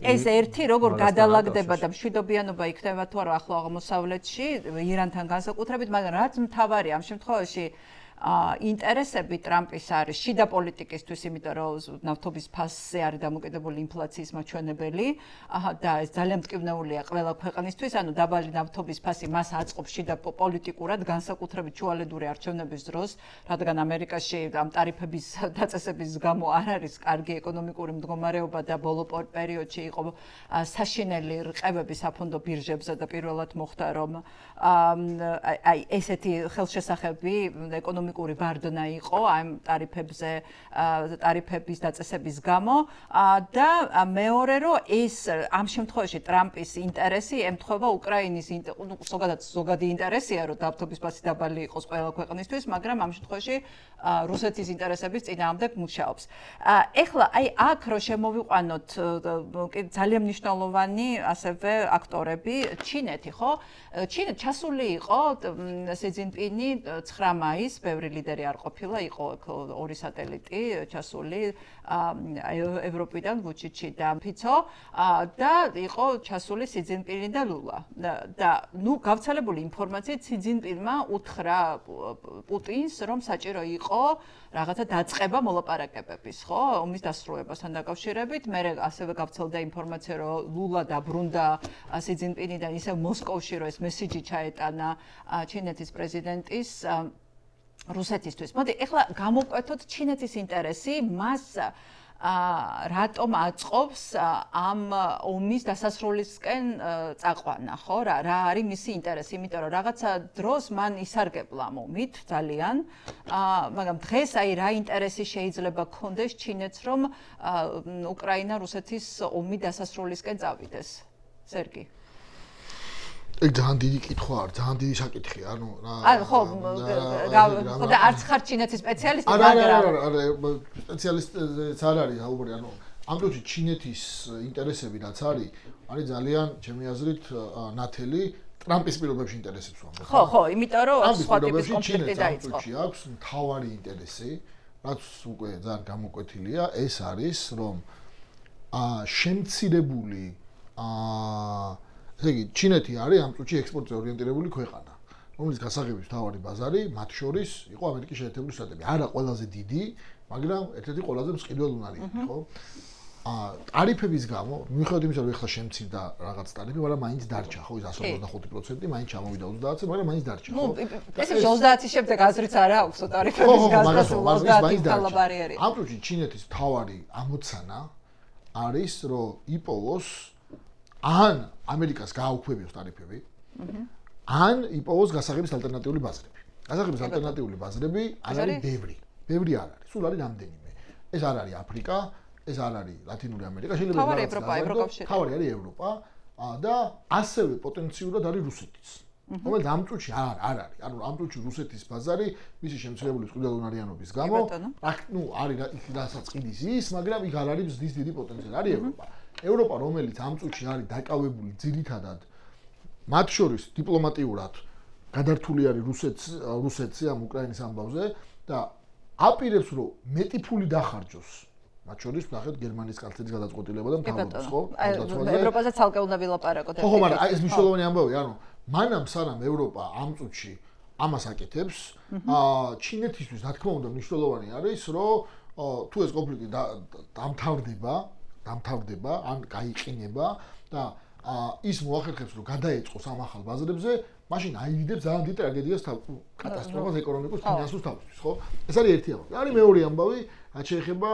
S1: ეს ერთი როგორ გადალაგდება და მშვიდობიანობა იქნება თუ არა ახლო აღმოსავლეთში, ირანთან განსაკუთრებით, მაგრამ რაც მთავარია ამ შემთხვევაში ინტერესები ტრამპის არის შიდა პოლიტიკისთვის, იმიტომ რომ ნავთობის ფასზე არის დამოკიდებული ინფლაციის მაჩვენებელი და ეს ძალიან მტკივნეულია ყველა ქვეყნისთვის, ანუ დაბალი ნავთობის ფასი მას აწყობს შიდა პოლიტიკურად, განსაკუთრებით შუალედური არჩევნების დროს, რადგან ამერიკაში ამ ტარიფების დაწესების გამო არ არის კარგი ეკონომიკური მდგომარეობა და ბოლო პერიოდში იყო საშინელი რყევები საფონდო ბირჟებზე და პირველად მოხდა, რომ აი ესეთი ხელშესახები ეკონომიკური ბარდნა იყო ამ ტარიფებზე, ტარიფების დაწესების გამო და მეორე რომ ეს ამ შემთხვევაში ტრამპის ინტერესი ემთხვევა უკრაინის ზოგადი ინტერესია რომ ნავთობის ფასი დაბალი იყოს ყველა ქვეყნისთვის, მაგრამ ამ შემთხვევაში რუსეთის ინტერესების წინააღმდეგ მუშაობს. ეხლა აი აქ რო შემოვიყვანოთ ძალიან მნიშვნელოვანი ასევე აქტორები, ჩინეთი, ხო? ჩინეთ ჩასული იყო სი ძინპინი 9 მაისს, ბევრი ლიდერი არ ყოფილა, იყო ორი სატელიტი ჩასული ევროპიდან, ვუჩიჩი და ფიცო და იყო ჩასული სი ძინპინი და ლულა. და ნუ გავრცელებული ინფორმაციით სი ძინპინმა უთხრა პუტინს, რომ საჭირო იყო რაღაცა დაწყება მოლაპარაკებების, ხო? ომის დასრულებასთან დაკავშირებით. მერე ასევე გავრცელდა ინფორმაცია, რომ ლულა დაბრუნდა სი ძინპინიდან ისევ მოსკოვში, რომ ეს მესიჯი ჩაეტანა ჩინეთის პრეზიდენტის რუსეთისთვის. მოდი, ეხლა გამოვკვეთოთ ჩინეთის ინტერესი, მას რატომ აწყობს ამ ომის დასასრულისკენ წაყვანა, ხო? რა არის მისი ინტერესი? იმიტომ რომ რაღაცა დროს მან ისარგებლა ამ ომით ძალიან, მაგრამ დღეს აი რა ინტერესი შეიძლება გქონდეს ჩინეთს, რომ უკრაინა რუსეთის ომი დასასრულისკენ წავიდეს? სერგი.
S4: ეგ ძალიან დიდი კითხვა არის, ძალიან დიდი საკითხია, ანუ
S1: ხო, და არც ხარ ჩინეთის სპეციალისტი, მაგრამ
S4: არა, სპეციალისტიც არ არის, აუბრე, ანუ ამ დროში ჩინეთის ინტერესები რაც არის ძალიან, ჩემი აზრით, ნათელი ტრამპის პირობებში ინტერესებს ვამბობ.
S1: ხო, იმიტომ რომ სხვა ტიპის კონფლიქტი დაიწყო.
S4: ჩინეთს აქვს მთავარი ინტერესი, რაც უკვე ძალიან გამოკვეთილია, ეს არის, რომ შემცირებული ესე იგი, ჩინეთი არის ამ წუთში ექსპორტზე ორიენტირებული ქვეყანა, რომელიც გასაღების მთავარი ბაზარი მათ შორის იყო ამერიკის შეერთებული შტატები. არა ყველაზე დიდი, მაგრამ ერთ-ერთი ყველაზე მსყიდველ უნარიანი, ხო? ტარიფების გამო, მიუხედავად იმისა, რომ ეხლა შემცირდა რაღაც ტარიფი, მაგრამ მაინც დარჩა, ხო, ის 125%, მაინც ჩამოვიდა 30-ზე, მაგრამ მაინც დარჩა, ხო?
S1: ესე 30-ის შემდეგ აზრიც არა აქვს ტარიფების გასასრულო და დალაბარიერი.
S4: ამ წუთში ჩინეთის მთავარი ამოცანა არის, რომ იპოვოს ან ამერიკას გააუქმებიოს ტარიფები, ან იპოვოს გასაღების ალტერნატიული ბაზრები. გასაღების ალტერნატიული ბაზრები არის ბევრი არ არის, სულ არის რამდენიმე. ეს არ არის აფრიკა, ეს არ არის ლათინური ამერიკა, შეიძლება
S1: თავარი ევროპა, ევროკავშირი.
S4: თავარი არის ევროპა და ასევე პოტენციურად არის რუსეთიც. რომელიც ამ წუთში არ არის. ანუ ამ წუთში რუსეთის ბაზარი მისი შემცირებული წყვილუნარიანობის გამო, ნუ არის რასაც ყიდის ის, მაგრამ იქ არ არის მზდის დიდი პოტენციალი. არის ევროპა. ევროპა, რომელიც ამ წუთში არის დაკავებული ძირითადად მათ შორის დიპლომატიურად გადართული არის რუსეთზე ამ უკრაინის ამბავზე და აპირებს რომ მეტი ფული დახარჯოს მათ შორის ნახეთ გერმანიის კანცლერის გადაწყვეტილება და მთავრობის ხო?
S1: ევროპაზე ცალკე უნდა ვილაპარაკოთ.
S4: ხო, მაგრამ ეს მნიშვნელოვანი ამბავია, ანუ მანამ სანამ ევროპა ამ წუთში ამას აკეთებს, ჩინეთისთვის რა თქმა უნდა მნიშვნელოვანი არის, რომ თუ ეს კონფლიქტი დამთავრდება, ან გაიყინება და ის მოახერხებს რომ გადაეწყოს ამ ახალ ბაზრებზე, მაშინ აივიდებს ძალიან დიდ ტრაგედიას კატასტროფას ეკონომიკურ ფინანსურ თავისთვის, ხო? ეს არის ერთი ამბავი. არის მეორე ამბავი, რაც შეეხება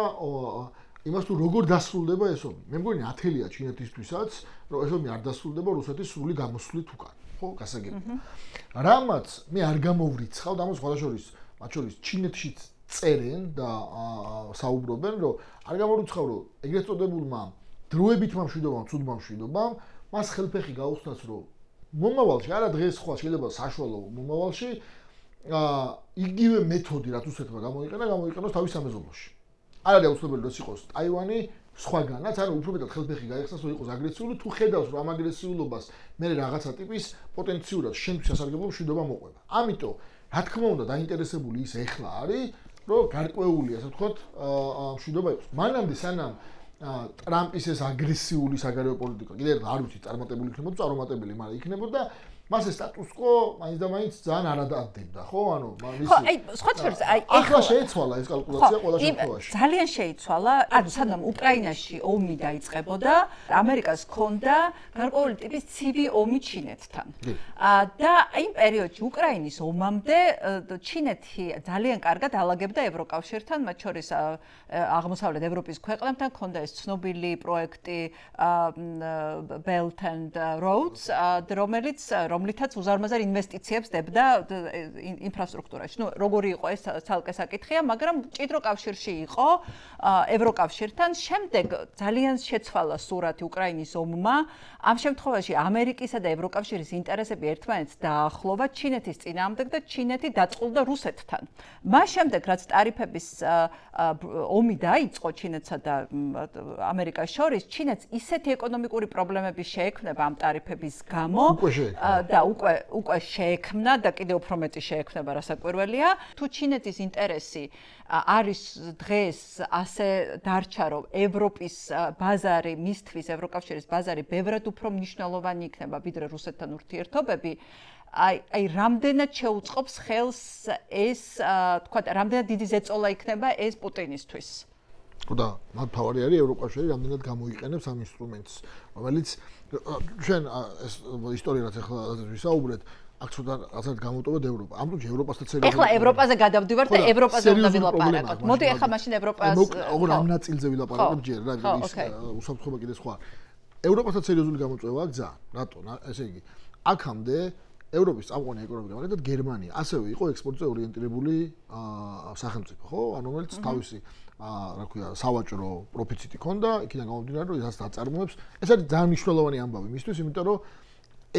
S4: იმას თუ როგორ დასრულდება ეს ომი. მე მგონი ათელია ჩინეთისთვისაც, რომ ეს ომი არ დასრულდება რუსეთის სრული გამოსვლით უკან, ხო, გასაგებია. რამაც მე არ გამოვრიცხავ, ამას მათ შორის ჩინეთშიც წერენ და საუბრობენ, რომ არ გამოვრიცხავ, რომ ეგრეთ წოდებულმა დროებითმა მშვიდობამ, ცუდმა მშვიდობამ მას ხელფეხი გაუხსნას, რომ მომავალში, არა დღეს სხვა, შეიძლება საშუალო მომავალში, იგივე მეთოდი, რაც რუსეთმა გამოიყენოს თავის სამეზობლოში. არ არის აუცილებელი, რომ იყოს ტაივანი სხვაგანაც, ანუ უფრო მეტად ხელფეხი გაიხსნას, რომ იყოს აგრესიული, თუ ხედავს, რომ ამ აგრესიულობას მე რაღაცა ტიპის პოტენციურად შენთვის სასარგებლო მშვიდობა მოყვება. ამიტომ, რა თქმა უნდა, დაინტერესებული ის ეხლა არის, რომ გარკვეული, ასე ვთქვათ, მშვიდობა იყოს. მანამდე სანამ ტრამპის ეს აგრესიული საგარეო პოლიტიკა კიდევ არ ვიცი წარმატებული იქნებოდა, წარუმატებელი, მაგრამ იქნებოდა მას ეს სტატუს-კვო მაინც და მაინც ძალიან არ ადდებდა, ხო? ანუ
S1: ხო, აი, სხვა შორის, აი,
S4: ახლა შეიცვალა ეს კალკულაცია ყველა შემთხვევაში.
S1: ძალიან შეიცვალა, ანუ სანამ უკრაინაში ომი დაიწყებოდა, ამერიკას ჰქონდა გარკვეული ტიპის ცივი ომი ჩინეთთან. და იმ პერიოდში უკრაინის ომამდე ჩინეთი ძალიან კარგად ალაგებდა ევროკავშირთან, მათ შორის აღმოსავლეთ ევროპის ქვეყნებთან ჰქონდა ეს ცნობილი პროექტი Belt and Roads, რომლითაც უზარმაზარ ინვესტიციებს დებდა ინფრასტრუქტურაში. ნუ როგორი იყო ეს ცალკე საკითხია, მაგრამ მჭიდრო კავშირში იყო ევროკავშირთან. შემდეგ ძალიან შეცვალა სურათი უკრაინის ომმა. ამ შემთხვევაში ამერიკისა და ევროკავშირის ინტერესები ერთმანეთს დაახლოვა ჩინეთის წინააღმდეგ და ჩინეთი დაწყულდა რუსეთთან. მას შემდეგ, რაც ტარიფების ომი დაიწყო ჩინეთსა და ამერიკას შორის, ჩინეთს ისეთი ეკონომიკური პრობლემები შეექმნება ამ ტარიფების გამო და უკვე შეექმნა და კიდევ უფრო მეტი შეექმნება, რასაკვირველია. თუ ჩინეთის ინტერესი არის დღეს ასე დარჩა, რომ ევროპის ბაზარი, მისთვის ევროკავშირის ბაზარი ბევრად უფრო მნიშვნელოვანი იქნება, ვიდრე რუსეთთან ურთიერთობები, აი რამდენად შეუწყობს ხელს ეს, თქვა, რამდენად დიდი ზეწოლა იქნება ეს პუტინისთვის.
S4: და მათ თავარი არის ევროკავშირი რამდენად გამოიყენებს ამ ინსტრუმენტს, რომელიც ჩვენ ეს ისტორია რაც ახლა ვისაუბრეთ, აქ ცოტა რაღაცად გამოვტოვოთ ევროპა. ამ დროში ევროპასთან სერიოზული.
S1: ეხლა ევროპაზე გადავდივართ და ევროპაზე უნდა ვილაპარაკოთ. მოდი ახლა მაშინ ევროპას
S4: ოღონდ ამ ნაწილზე ვილაპარაკოთ ჯერ, რა ის უსაფრთხოება კიდე სხვა. ევროპასთან სერიოზული გამოწვევა აქვს ძალიან. რატო? ესე იგი, აქამდე ევროპის წამყვანი ეკონომიკა, მაგალითად გერმანია, ასევე იყო ექსპორტზე ორიენტირებული სახელმწიფო, ხო? ანუ რომელიც თავისი რა ქვია, სავაჭრო პროფიციტი ჰქონდა, იქიდან გამომდინარე, რომ ისაც აწარმოებს. ეს არის ძალიან მნიშვნელოვანი ამბავი მისთვის, იმიტომ რომ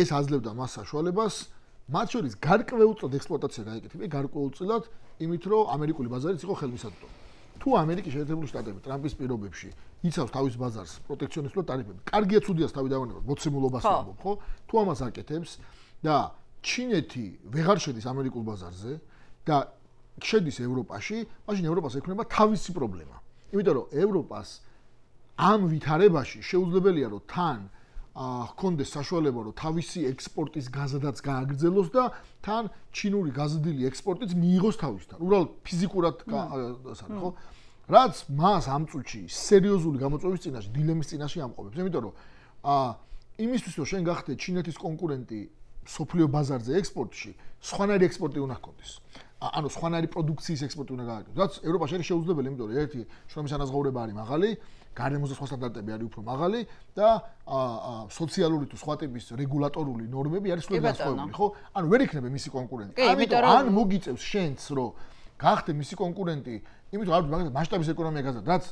S4: ეს აძლევდა მას საშუალებას, მათ შორის გარკვეულწილად ექსპლუატაცია გაეკეთება, გარკვეულწილად იმით, რომ ამერიკული ბაზარიც იყო ხელმისაწვდომი. თუ ამერიკის შეერთებული შტატები ტრამპის პირობებში იცავს თავის ბაზარს პროტექციონისტულ ტარიფებს, კარგია ცუდიას თავი დავანებოთ, მოცემულობას ვამბობ, ხო? თუ ამას აკეთებს და ჩინეთი ვეღარ შედის ამერიკულ ბაზარზე და შედის ევროპაში, მაშინ ევროპას ექნება თავისი პრობლემა. იმიტომ რომ ევროპას ამ ვითარებაში შეუძლებელია რომ თან ჰქონდეს საშუალება რომ თავისი ექსპორტის გაზადაც გააგრძელოს და თან ჩინური გაზრდილი ექსპორტიც მიიღოს თავისთან. უბრალოდ ფიზიკურად ხო? რაც მას ამ წუთში სერიოზული გამოწვევის წინაშე, დილემის წინაშე ამყოფებს. იმიტომ რომ იმისთვის რომ შენ გახდე ჩინეთის კონკურენტი სოფლიო ბაზარზე ექსპორტში, სხვანაირი ექსპორტი უნდა ჰქონდეს. ანუ სხვანაირი პროდუქციის ექსპორტი უნდა გააკეთოს. რაც ევროპაში არის შეუძლებელი, იმიტომ რომ ერთი შრომის ანაზღაურება არის მაღალი, გარემოზე სხვა სტანდარტები არის უფრო მაღალი და სოციალური თუ სხვა ტიპის რეგულატორული ნორმები არის სულ განსხვავებული, ხო? ანუ ვერ იქნება მისი კონკურენტი. ამიტომ ან მოგიწევს შენც რომ გახდე მისი კონკურენტი, იმიტომ რომ მაგალითად მასშტაბის ეკონომია გაზარდა, რაც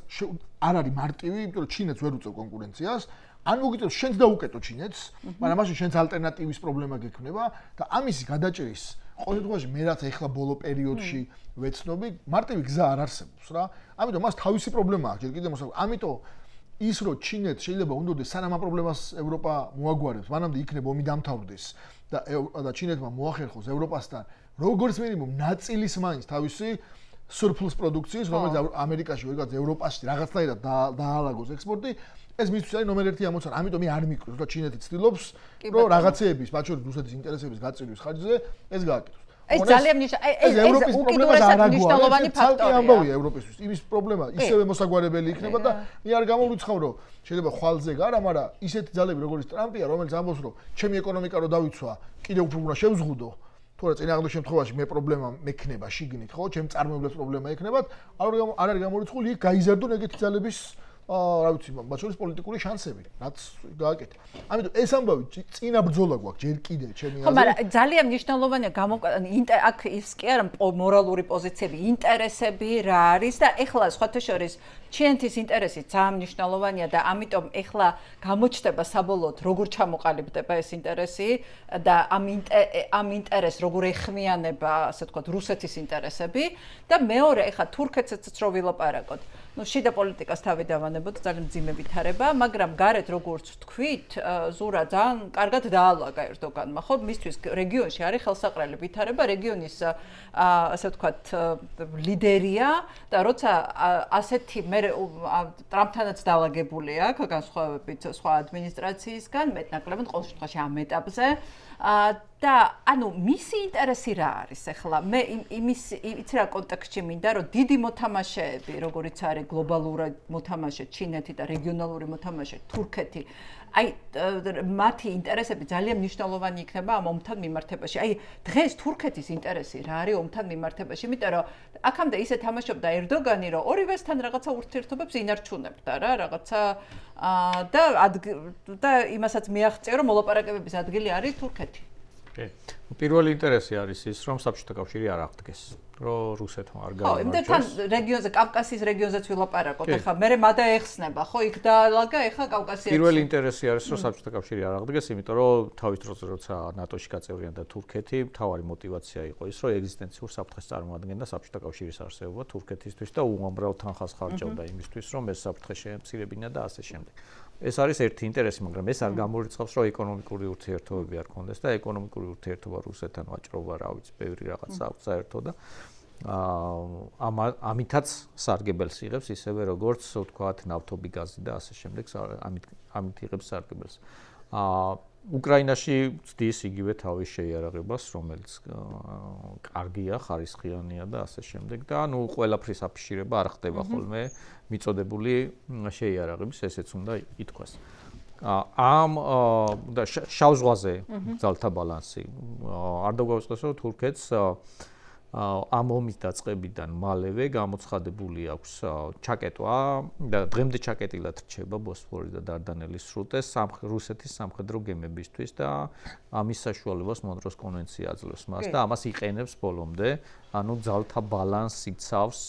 S4: არ არის მარტივი, იმიტომ რომ ჩინეთს ვერ უწევ კონკურენციას. ან მოგიწევს შენც დაუკეტო ჩინეთს, მაგრამ მაშინ შენც ალტერნატივის პრობლემა გექნება და ამისი გადაჭრის ყოველ შემთხვევაში მე რაც ახლა ბოლო პერიოდში ვეცნობი, მარტივი გზა არ არსებობს რა. ამიტომ მას თავისი პრობლემა აქვს, ჯერ კიდევ მოსაკვეთად. ამიტომ ის რომ ჩინეთს შეიძლება უნდოდეს სანამ ამ პრობლემას ევროპა მოაგვარებს, მანამდე იქნება ომი დამთავრდეს და ჩინეთმა მოახერხოს ევროპასთან როგორც მინიმუმ ნაწილის მაინც თავისი surplus პროდუქციის, რომელიც ამერიკაში ვერგაც ევროპაში რაღაცნაირად დაალაგოს ექსპორტი, ეს მისთვის არის ნომერ 1 ამოცანა. ამიტომ მე არ მიკროს და ჩინეთი ცდილობს, რომ რაღაცეების, მათ შორის რუსეთის ინტერესების გაწირვის ხარჯზე ეს გააკეთოს.
S1: ეს ძალიან ეს უკიდურესად მნიშვნელოვანი ფაქტორია.
S4: ამბავია ევროპისთვის. იმის პრობლემა ისევე მოსაგვარებელი იქნება და მე არ გამოვრიცხავ, რომ შეიძლება ხვალზე გარა, მაგრამ ისეთი ძალები როგორც ტრამპია, რომელიც ამბობს, რომ ჩემი ეკონომიკა რო დავიცვა, კიდევ უფრო უნდა შევზღუდო. თორე წინააღმდეგ შემთხვევაში მე პრობლემა მექნება შიგნით, ხო? ჩემ წარმოებლებს პრობლემა ექნებათ. არ არის გამორიცხული, იქ გაიზარდონ ეგეთი ძალების რა ვიცი, მათ შორის პოლიტიკური შანსები, რაც გააკეთა. ამიტომ ეს ამბავი წინა ბრძოლა გვაქვს ჯერ კიდე ჩემი აზრით.
S1: ხო, მაგრამ ძალიან მნიშვნელოვანია აქ ის კი არა მორალური პოზიციები, ინტერესები რა არის და ეხლა სხვათა შორის ჩინეთის ინტერესი ძალიან მნიშვნელოვანია და ამიტომ ეხლა გამოჩნდება საბოლოოდ როგორ ჩამოყალიბდება ეს ინტერესი და ამ ინტერესს როგორ ეხმიანება, ასე ვთქვათ, რუსეთის ინტერესები და მეორე ეხლა თურქეთსაც რო ვილაპარაკოთ. შიდა პოლიტიკას თავი დავანებოთ, ძალიან მძიმე ვითარება, მაგრამ გარეთ როგორც ვთქვით, ზურა ძალიან კარგად დაალაგა ერდოგანმა, ხო? მისთვის რეგიონში არის ხელსაყრელი ვითარება, რეგიონის ასე ვთქვათ, ლიდერია და როცა ასეთი მე ტრამპთანაც დაალაგებული აქვს, განსხვავებით სხვა ადმინისტრაციისგან, მეტნაკლებად ყოველ შემთხვევაში ამ ეტაპზე და ანუ მისი ინტერესი რა არის ახლა მე იცი რა კონტექსტში მინდა რომ დიდი მოთამაშეები როგორიც არის გლობალური მოთამაშე ჩინეთი და რეგიონალური მოთამაშე თურქეთი აი მათი ინტერესები ძალიან მნიშვნელოვანი იქნება ამ ომთან მიმართებაში აი დღეს თურქეთის ინტერესი რა არის ომთან მიმართებაში იმიტომ რომ აქამდე ისე თამაშობდა ერდოგანი რომ ორივესთან რაღაცა ურთიერთობებს ინარჩუნებდა რა რაღაცა და იმასაც მიაღწია რომ მოლაპარაკებების ადგილი არის თურქეთი
S3: პირველი ინტერესი არის ის, რომ საბჭოთა კავშირი არ აღდგეს, რომ რუსეთმა არ გაიმარჯვეს. ხო, იმდენთან
S1: რეგიონზე, კავკასიის რეგიონზეც ვილაპარაკოთ, ეხლა მე მადაეხსნება, ხო, იქ დაალაგა, ეხლა კავკასიაში.
S3: პირველი ინტერესი არის, რომ საბჭოთა კავშირი არ აღდგეს, იმიტომ რომ თავის დროზე როცა ნატოში გაწევრიანდა თურქეთი, მთავარი мотиваცია იყო ის, რომ ეგზისტენციურ საფრთხეს წარმოადგენდა საბჭოთა კავშირის არსებობა თურქეთისთვის და უამრავ თანხას ხარჯავდა იმისთვის, რომ ეს საფრთხე შეემცირებინა და ასე შემდეგ. ეს არის ერთი ინტერესი, მაგრამ ეს არ გამორიცხავს, რომ ეკონომიკური ურთიერთობები არ ქონდეს და ეკონომიკური ურთიერთობა რუსეთთან ვაჭრობა, რა ვიცი, ბევრი რაღაცა აქვს საერთო და ამითაც სარგებელს იღებს ისევე როგორც ვთქვათ ნავთობი, გაზი და ასე შემდეგ, ამით იღებს სარგებელს. უკრაინაში ვწდის იგივე თავის შეიარაღებას, რომელიც კარგია, ხარისხიანია და ასე შემდეგ და ანუ ყველაფრის აფიშირება არ ხდება ხოლმე მიწოდებული შეიარაღების, ესეც უნდა ითქვას. ამ და შავ ზღვაზე ძალთა ბალანსი არ დაგვაუწყდეს, რომ თურქეთს ამ ომის დაწყებიდან მალევე გამოცხადებული აქვს ჩაკეტვა და დღემდე ჩაკეტილად რჩება ბოსფორის და დარდანელის სრუტე რუსეთის სამხედრო გემებისთვის და ამის საშუალებას მონტროს კონვენცია აძლევს მას და ამას იყენებს ბოლომდე, ანუ ძალთა ბალანსს იცავს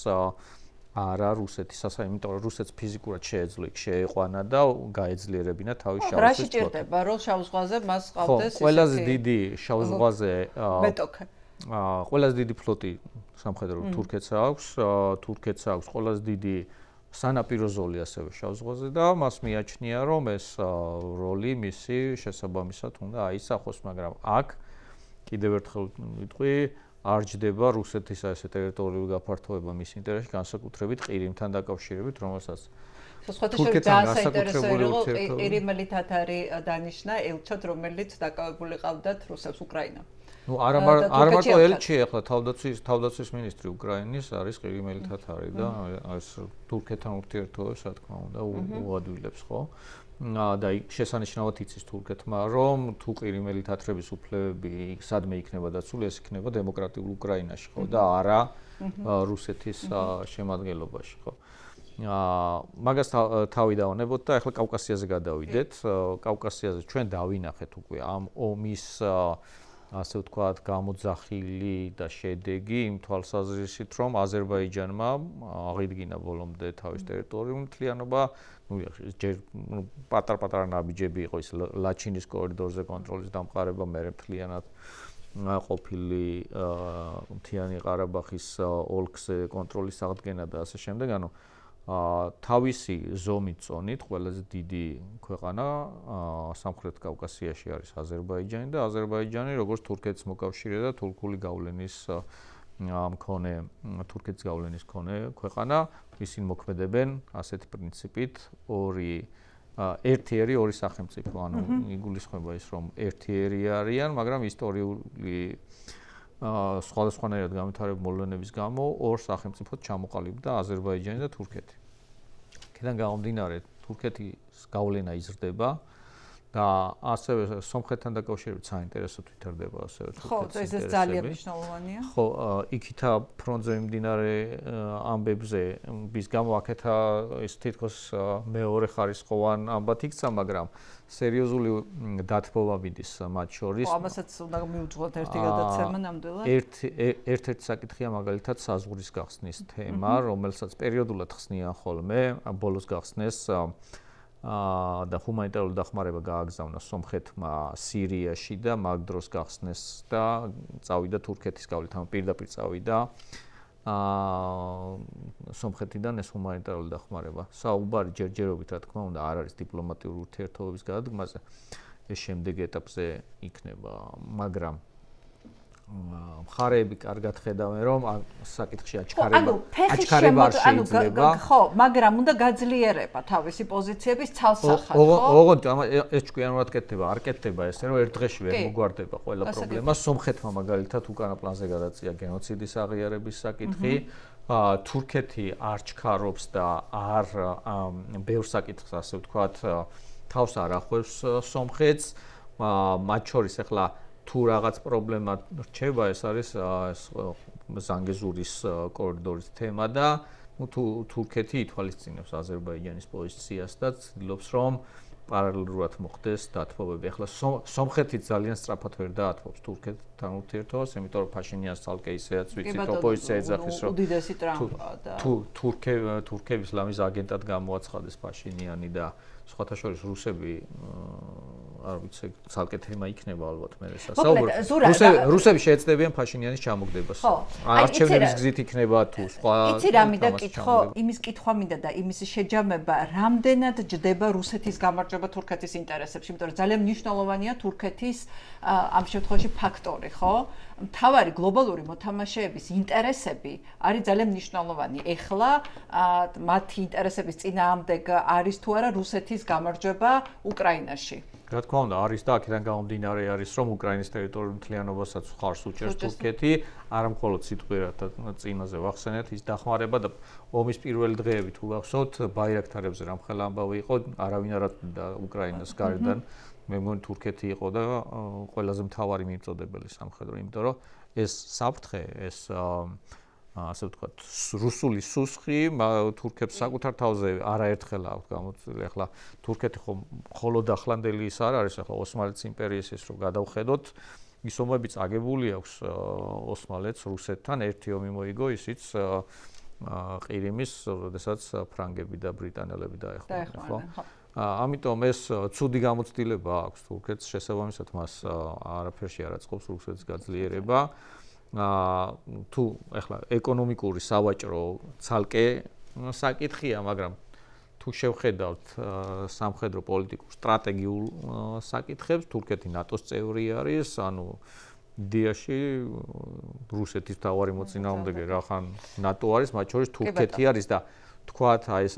S3: არა რუსეთის სასა, იმიტომ რომ რუსეთს ფიზიკურად შეეძლო იქ შეეყვანა და გაეძლიერებინა თავის შავ ზღვაზე.
S1: რაში ჭირდება, რომ შავ ზღვაზე მას ყავდეს
S3: ისეთი ყველაზე დიდი შავ ზღვაზე
S1: მეტოქე
S3: ყველაზე დიდი ფლოტი სამხედრო თურქეთს აქვს, ყველაზე დიდი სანაპირო ზოლი ასევე შავ ზღვაზე და მას მიაჩნია რომ ეს როლი მისი შესაბამისად უნდა აისახოს, მაგრამ აქ კიდევ ერთხელ ვიტყვი არ ჯდება რუსეთის ასე ტერიტორიული გაფართოება მის ინტერესში, განსაკუთრებით ყირიმთან დაკავშირებით, რომელსაც
S1: სხვათა შორის საინტერესოა იყო ყირიმელი თათარი დანიშნა ელჩად, რომელიც დაკავებული ყავდათ რუსებს უკრაინა.
S3: ნუ არა მარტო ელჩი ახლა თავდაცვის მინისტრი უკრაინის არის ყირიმელი თათარი და ეს თურქეთთან ურთიერთობებს რა თქმა უნდა უადვილებს ხო? და შესანიშნავად იცის თურქეთმა რომ თუ ყირიმელი თათრების უფლებები სადმე იქნება დაცული ეს იქნება დემოკრატიულ უკრაინაში ხო და არა რუსეთის შემადგენლობაში ხო მაგას თავი დავანებოთ და ახლა კავკასიაზე გადავიდეთ კავკასიაზე ჩვენ დავინახეთ უკვე ამ ომის ასე ვთქვათ გამოძახილი და შედეგი იმ თვალსაზრისით რომ აზერბაიჯანმა აღიდგინა ბოლომდე თავის ტერიტორიული მთლიანობა ჯერ პატარ-პატარა ნაბიჯები იყო ის ლაჩინის კორიდორზე კონტროლის დამყარება მერე მთლიანად ყოფილი მთიანი ყარაბაღის ოლქზე კონტროლის აღდგენა და ასე შემდეგ ანუ თავისი ზომით წონით ყველაზე დიდი ქვეყანა სამხრეთ კავკასიაში არის აზერბაიჯანი და აზერბაიჯანი როგორც თურქეთის მოკავშირე და თურქული გავლენის მქონე თურქეთის გავლენის მქონე ქვეყანა ისინი მოქმედებენ ასეთი პრინციპით ერთიერი ორი სახელმწიფო ანუ იგულისხმება ის რომ ერთიერი არიან მაგრამ ისტორიული სხვადასხვანაირად განვითარებული მოვლენების გამო ორ სახელმწიფოდ ჩამოყალიბდა აზერბაიჯანი და თურქეთი. აქედან გამომდინარე თურქეთის გავლენა იზრდება და ასევე სომხეთთან დაკავშირებით საინტერესოდ ვითარდება ასევე თურქეთის ინტერესები. ხო, ეს ძალიან მნიშვნელოვანია. ხო, იქითა ფრონტზე მიმდინარე ამბებზე bis გამო აქეთა ის თითქოს მეორე ხარისხოვან ამბად იქცა, მაგრამ სერიოზული დათბობა მიდის მათ შორის. ხო, ამასაც უნდა მიუძღოთ ერთი გადაცემა ნამდვილად. ერთ-ერთი საკითხია მაგალითად საზღვრის გახსნის თემა, რომელსაც პერიოდულად ხსნიან ხოლმე, ბოლოს გახსნეს და ჰუმანიტარული დახმარება გააგზავნა სომხეთმა სირიაში და მაგ დროს გახსნეს და წავიდა თურქეთის გავლით, ანუ პირდაპირ წავიდა სომხეთიდან ეს ჰუმანიტარული დახმარება. საუბარი ჯერჯერობით რა თქმა უნდა არ არის დიპლომატიური ურთიერთობების გადადგმაზე. ეს შემდეგ ეტაპზე იქნება, მაგრამ მხარეები კარგად ხედავენ რომ საკითხში აჩქარება არ შეიძლება.
S1: ხო, მაგრამ უნდა გაძლიერება თავისი პოზიციების ცალსახად, ხო?
S3: ოღონდ ეს ჭკვიანურად კეთდება, არ კეთდება ესე რომ ერთ დღეში ვერ მოგვარდება ყველა პრობლემა. სომხეთმა მაგალითად უკანა პლანზე გადაწია გენოციდის აღიარების საკითხი. თურქეთი არ ჩქარობს და არ ბევრ საკითხს ასე ვთქვათ თავს არ ახვევს სომხეთს. მათ შორის ახლა თუ რაღაც პრობლემა რჩება ეს არის ზანგეზურის კორიდორის თემა და თუ თურქეთი ითვალისწინებს აზერბაიჯანის პოზიციას და ცდილობს რომ პარალელურად მოხდეს დათბობები. ახლა სომხეთი ძალიან სწრაფად ვერ დაათბობს თურქეთთან ურთიერთობას, იმიტომ რომ ფაშინიანს ცალკე ისეაც ვიცით ოპოზიცია ეძახის რომ
S1: უდიდესი ტრამპა და
S3: თურქების ლამის აგენტად გამოაცხადეს ფაშინიანი და სხვათა შორის რუსები არ ვიცი ცალკე თემა იქნება ალბათ მე სასაუბრო რუსები შეეცდებიან ფაშინიანის ჩამოგდებას არჩევნების გზით იქნება თუ სხვა
S1: იცი რა მინდა კითხო იმის კითხვა მინდა და იმის შეჯამება რამდენად ჯდება რუსეთის გამარჯვება თურქეთის ინტერესებში იმიტომ რომ ძალიან მნიშვნელოვანია თურქეთის ამ შემთხვევაში ფაქტორი ხო მთავარი გლობალური მოთამაშეების ინტერესები არის ძალიან მნიშვნელოვანი ეხლა მათი ინტერესების წინააღმდეგ არის თუ არა რუსეთის გამარჯვება უკრაინაში
S3: რა თქმა უნდა არის და აქედან გამომდინარე არის რომ უკრაინის ტერიტორიულ მთლიანობასაც ხარს უჭერს თურქეთი არა მხოლოდ სიტყვიერად წინაზე ვახსენეთ ის დახმარება და ომის პირველი დღეები თუ გახსოვთ ბაირაქტარებზე რამხელა ამბავი იყო არავინ არ აწვდიდა უკრაინას გარედან მე მგონი თურქეთი იყო და ყველაზე მთავარი მიმწოდებელი სამხედრო იმიტომ რომ ეს საფრთხე ეს ასე ვთქვათ რუსული სუსხი თურქებს საკუთარ თავზე არაერთხელ აქვს გამოცდილი ახლა თურქეთი მხოლოდ ახლანდელი ის არ არის ახლა ოსმალეთის იმპერიის ის რომ გადავხედოთ ის ომები წაგებული აქვს ოსმალეთს რუსეთთან ერთი ომი მოიგო ისიც ყირიმის როდესაც ფრანგები და ბრიტანელები დაეხმარნენ ხო ამიტომ ეს ცუდი გამოცდილება აქვს თურქეთს შესაბამისად მას არაფერში არ აწყობს რუსეთის გაძლიერება თუ ახლა ეკონომიკური სავაჭრო ცალკე საკითხია, მაგრამ თუ შევხედავთ სამხედრო პოლიტიკურ სტრატეგიულ საკითხებს, თურქეთი ნატოს წევრი არის, ანუ იდეაში რუსეთის თავარი მოწინააღმდეგე რახან ნატო არის, მათ შორის თურქეთი არის და თქვათ აი ეს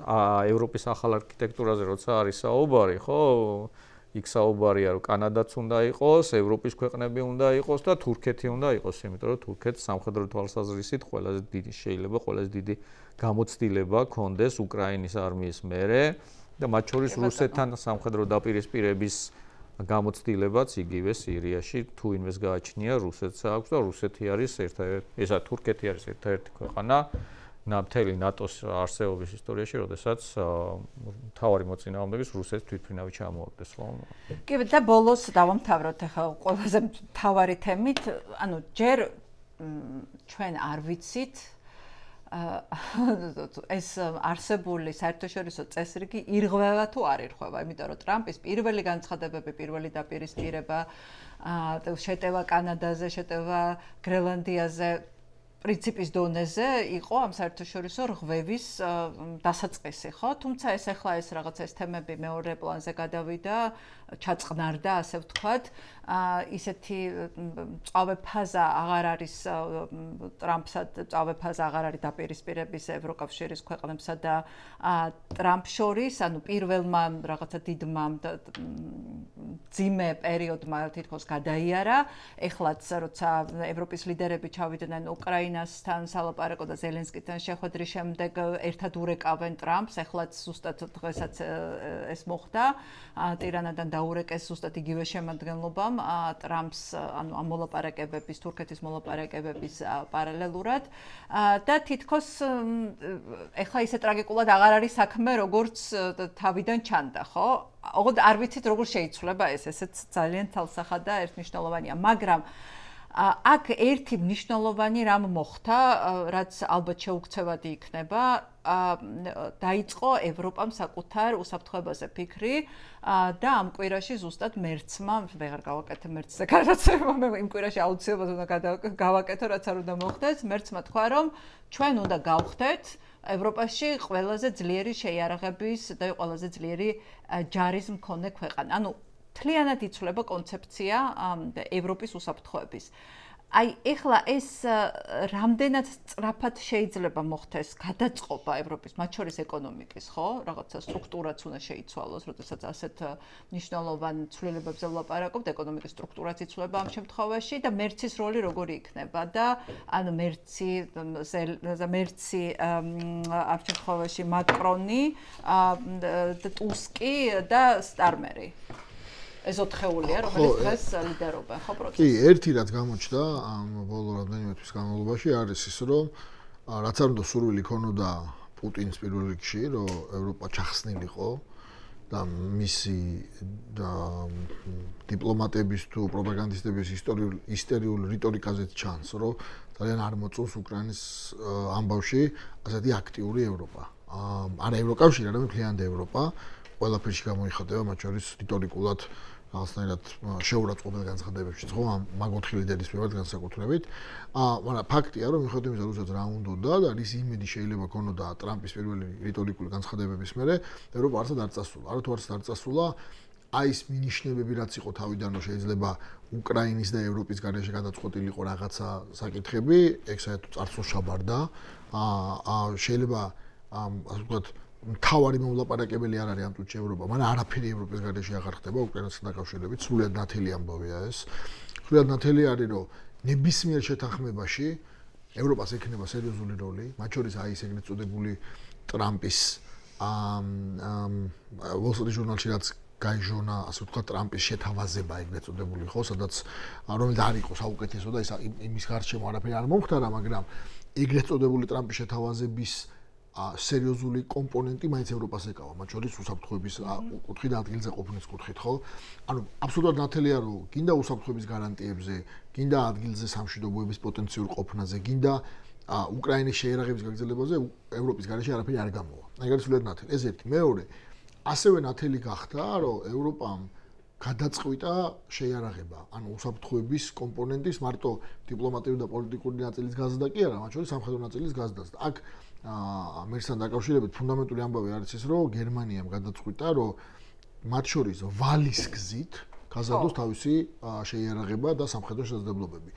S3: ევროპის ახალ არქიტექტურაზე როცა არის საუბარი, ხო? იქ საუბარია რომ კანადაც უნდა იყოს, ევროპის ქვეყნები უნდა იყოს და თურქეთი უნდა იყოს, იმიტომ რომ თურქეთს სამხედრო თვალსაზრისით ყველაზე დიდი შეიძლება ყველაზე დიდი გამოცდილება ჰქონდეს უკრაინის არმიის მერე და მათ შორის რუსეთთან სამხედრო დაპირისპირების გამოცდილებაც იგივე სირიაში თუ ინვეს გააჩნია რუსეთს აქვს და რუსეთი არის თურქეთი არის ერთადერთი ქვეყანა მთელი ნატოს არსებობის ისტორიაში, როდესაც მთავარი მოწინააღმდეგის რუსეთის თვითმფრინავი ჩამოაგდეს, ხო?
S1: კი, და ბოლოს დავამთავროთ ახლა ყველაზე მთავარი თემით, ანუ ჯერ ჩვენ არ ვიცით ეს არსებული საერთაშორისო წესრიგი ირღვევა თუ არ ირღვევა, იმიტომ რომ ტრამპის პირველი განცხადებები, პირველი დაპირისპირება, შეტევა კანადაზე, შეტევა გრენლანდიაზე პრინციპის დონეზე იყო ამ საერთაშორისო რღვევის დასაწყისი, ხო? თუმცა ეს ახლა ეს რაღაცა ეს თემები მეორე პლანზე გადავიდა, ჩაწყნარდა, ასე ვთქვათ, ისეთი წავე ფაზა აღარ არის ტრამპსა წავე ფაზა აღარ არის დაპირისპირების ევროკავშირის ქვეყნებსა და ტრამპ შორის, ანუ პირველმა რაღაცა დიდმა ძიმე პერიოდმა თითქოს გადაიარა, ეხლაც როცა ევროპის ლიდერები ჩავიდნენ უკრაინასთან სალაპარაკო და ზელენსკითან შეხვედრის შემდეგ ერთად ურეკავენ ტრამპს, ეხლაც ზუსტად დღესაც ეს მოხდა, ტირანადან დაურეკეს ზუსტად იგივე შემადგენლობამ ტრამპს, ანუ ამ მოლაპარაკებების, თურქეთის მოლაპარაკებების პარალელურად და თითქოს ეხლა ისე ტრაგიკულად აღარ არის საქმე, როგორც თავიდან ჩანდა, ხო? ოღონდ არ ვიცით როგორ შეიცვლება ეს, ესეც ძალიან თალსახად და ერთნიშნულოვანია, მაგრამ აქ ერთი მნიშვნელოვანი რამ მოხდა, რაც ალბათ შეუქცევადი იქნება, დაიწყო ევროპამ საკუთარ უსაფრთხოებაზე ფიქრი და ამ კვირაში ზუსტად მერცმა, ვეღარ გავაკეთე მერცზე გადაცემა, მე იმ კვირაში აუცილებლად უნდა გავაკეთო, რაც არ უნდა მოხდეს, მერცმა თქვა, რომ ჩვენ უნდა გავხდეთ ევროპაში ყველაზე ძლიერი შეიარაღების და ყველაზე ძლიერი ჯარის მქონე ქვეყანა. ანუ მთლიანად იცვლება კონცეფცია ევროპის უსაფრთხოების. აი, ეხლა ეს რამდენად სწრაფად შეიძლება მოხდეს გადაწყობა ევროპის, მათ შორის ეკონომიკის, ხო? რაღაცა სტრუქტურაც უნდა შეიცვალოს, როდესაც ასეთ მნიშვნელოვან ცვლილებებზე ვლაპარაკობთ, ეკონომიკის სტრუქტურაც იცვლება ამ შემთხვევაში და მერცის როლი როგორი იქნება და ანუ მერცი ამ შემთხვევაში მაკრონი, ტუსკი და სტარმერი. ეს ოთხეულია, რომელიც დღეს ლიდერობენ, ხო, პროცესს?
S4: კი, ერთი რაც გამოჩნდა ამ ბოლო რამდენიმე თვის განმავლობაში არის ის, რომ რაც არ უნდა სურვილი ქონოდა პუტინს პირველ რიგში, რომ ევროპა ჩახსნილიყო და მისი დიპლომატების თუ პროპაგანდისტების ისტერიული რიტორიკაზეც ჩანს, რომ ძალიან არ მოწონს უკრაინის ამბავში ასეთი აქტიური ევროპა. არა ევროკავშირი, არამედ მთლიანად ევროპა ყველაფერში გამოიხატება, მათ შორის რიტორიკულად რაღაცნაირად შეურაცხყოფელ განცხადებებშიც, ხო, ამ მაგოთხი ლიდერის მიმართ განსაკუთრებით. მაგრამ ფაქტია, რომ მიუხედავად იმისა, როცა რა უნდოდა და რის იმედი შეიძლება ქონოდა ტრამპის პირველი რიტორიკული განცხადებების მერე, ევროპა არცად არ წასულა. არათუ არცად არ წასულა, აი ეს მინიშნებები რაც იყო თავიდან, რომ შეიძლება უკრაინის და ევროპის გარეშე გადაწყვეტილიყო რაღაცა საკითხები, ეგ საერთოდ წარსულს შაბარდა. შეიძლება ასე ვთქვათ მთავარი მომლაპარაკებელი არ არის ამ წუთში ევროპა, მაგრამ არაფერი ევროპის გარეშე აღარ ხდება უკრაინასთან დაკავშირებით, სრულიად ნათელი ამბავია ეს. სრულიად ნათელი არის, რომ ნებისმიერ შეთანხმებაში ევროპას ექნება სერიოზული როლი, მათ შორის აი ეს ეგრეთ წოდებული ტრამპის Wall Street ჟურნალში რაც გაიჟურნა, ასე ვთქვათ, ტრამპის შეთავაზება ეგრეთ წოდებული, ხო, სადაც რომელიც არ იყო საუკეთესო და იმის გარშემო არაფერი არ მომხდარა, მაგრამ ეგრეთ წოდებული ტრამპის შეთავაზების სერიოზული კომპონენტი მაინც ევროპას ეკავა, მათ შორის უსაფრთხოების კუთხით და ადგილზე ყოფნის კუთხით, ხო? ანუ აბსოლუტურად ნათელია, რომ გინდა უსაფრთხოების გარანტიებზე, გინდა ადგილზე სამშვიდობოების პოტენციურ ყოფნაზე, გინდა უკრაინის შეიარაღების გაგრძელებაზე ევროპის გარეშე არაფერი არ გამოვა. ეგ არის სულად ნათელი. ეს ერთი. მეორე, ასევე ნათელი გახდა, რომ ევროპამ გადაწყვიტა შეიარაღება, ანუ უსაფრთხოების კომპონენტის მარტო დიპლომატიური და პოლიტიკური ნაწილის გაზრდა კი არა, მათ შორის სამხედრო ნაწილის გაზრდაც. აქ ამერიკასთან დაკავშირებით ფუნდამენტური ამბავი არის ის, რომ გერმანიამ გადაწყვიტა, რომ მათ შორის ვალის გზით გაზარდოს თავისი შეიარაღება და სამხედრო შესაძლებლობები.